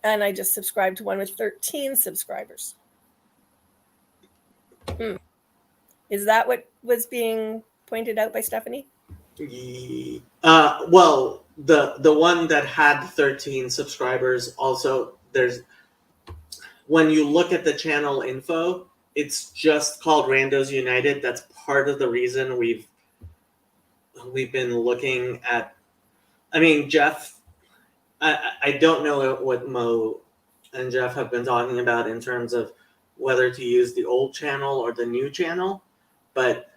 I just subscribed to one with 13 subscribers. Is that what was being pointed out by Stephanie? Well, the one that had 13 subscribers also, when you look at the channel info, it's just called Randos United. That's part of the reason we've been looking at. I mean, Jeff, I don't know what Mo and Jeff have been talking about in terms of whether to use the old channel or the new channel, but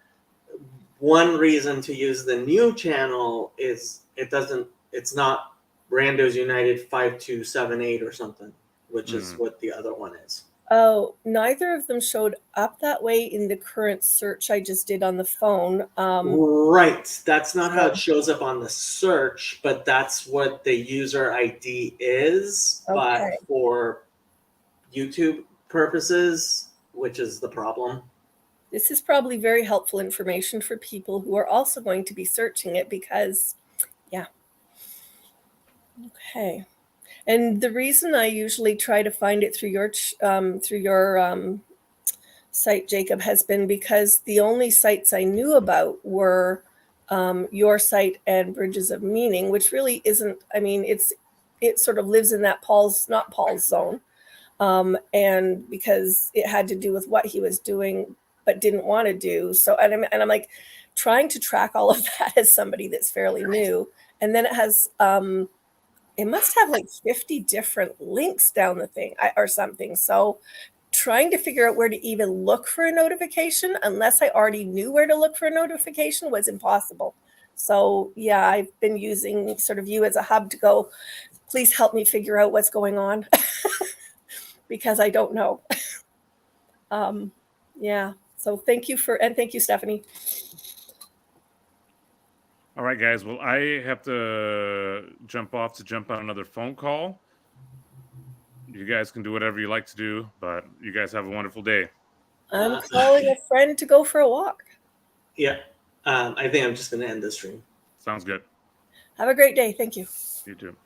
one reason to use the new channel is it's not Randos United 5278 or something, which is what the other one is. Oh, neither of them showed up that way in the current search I just did on the phone. Right. That's not how it shows up on the search, but that's what the user ID is. Okay. But for YouTube purposes, which is the problem. This is probably very helpful information for people who are also going to be searching it because, yeah. Okay. And the reason I usually try to find it through your site, Jacob, has been because the only sites I knew about were your site and Bridges of Meaning, which really isn't. I mean, it sort of lives in that not Paul's zone, and because it had to do with what he was doing but didn't want to do. So, and I'm like trying to track all of that as somebody that's fairly new, and then it has. It must have like 50 different links down the thing or something. So trying to figure out where to even look for a notification, unless I already knew where to look for a notification, was impossible. So yeah, I've been using sort of you as a hub to go, please help me figure out what's going on because I don't know. Yeah. So thank you, Stephanie. All right, guys. Well, I have to jump on another phone call. You guys can do whatever you like to do, but you guys have a wonderful day. I'm calling a friend to go for a walk. Yeah. I think I'm just going to end this stream. Sounds good. Have a great day. Thank you. You too.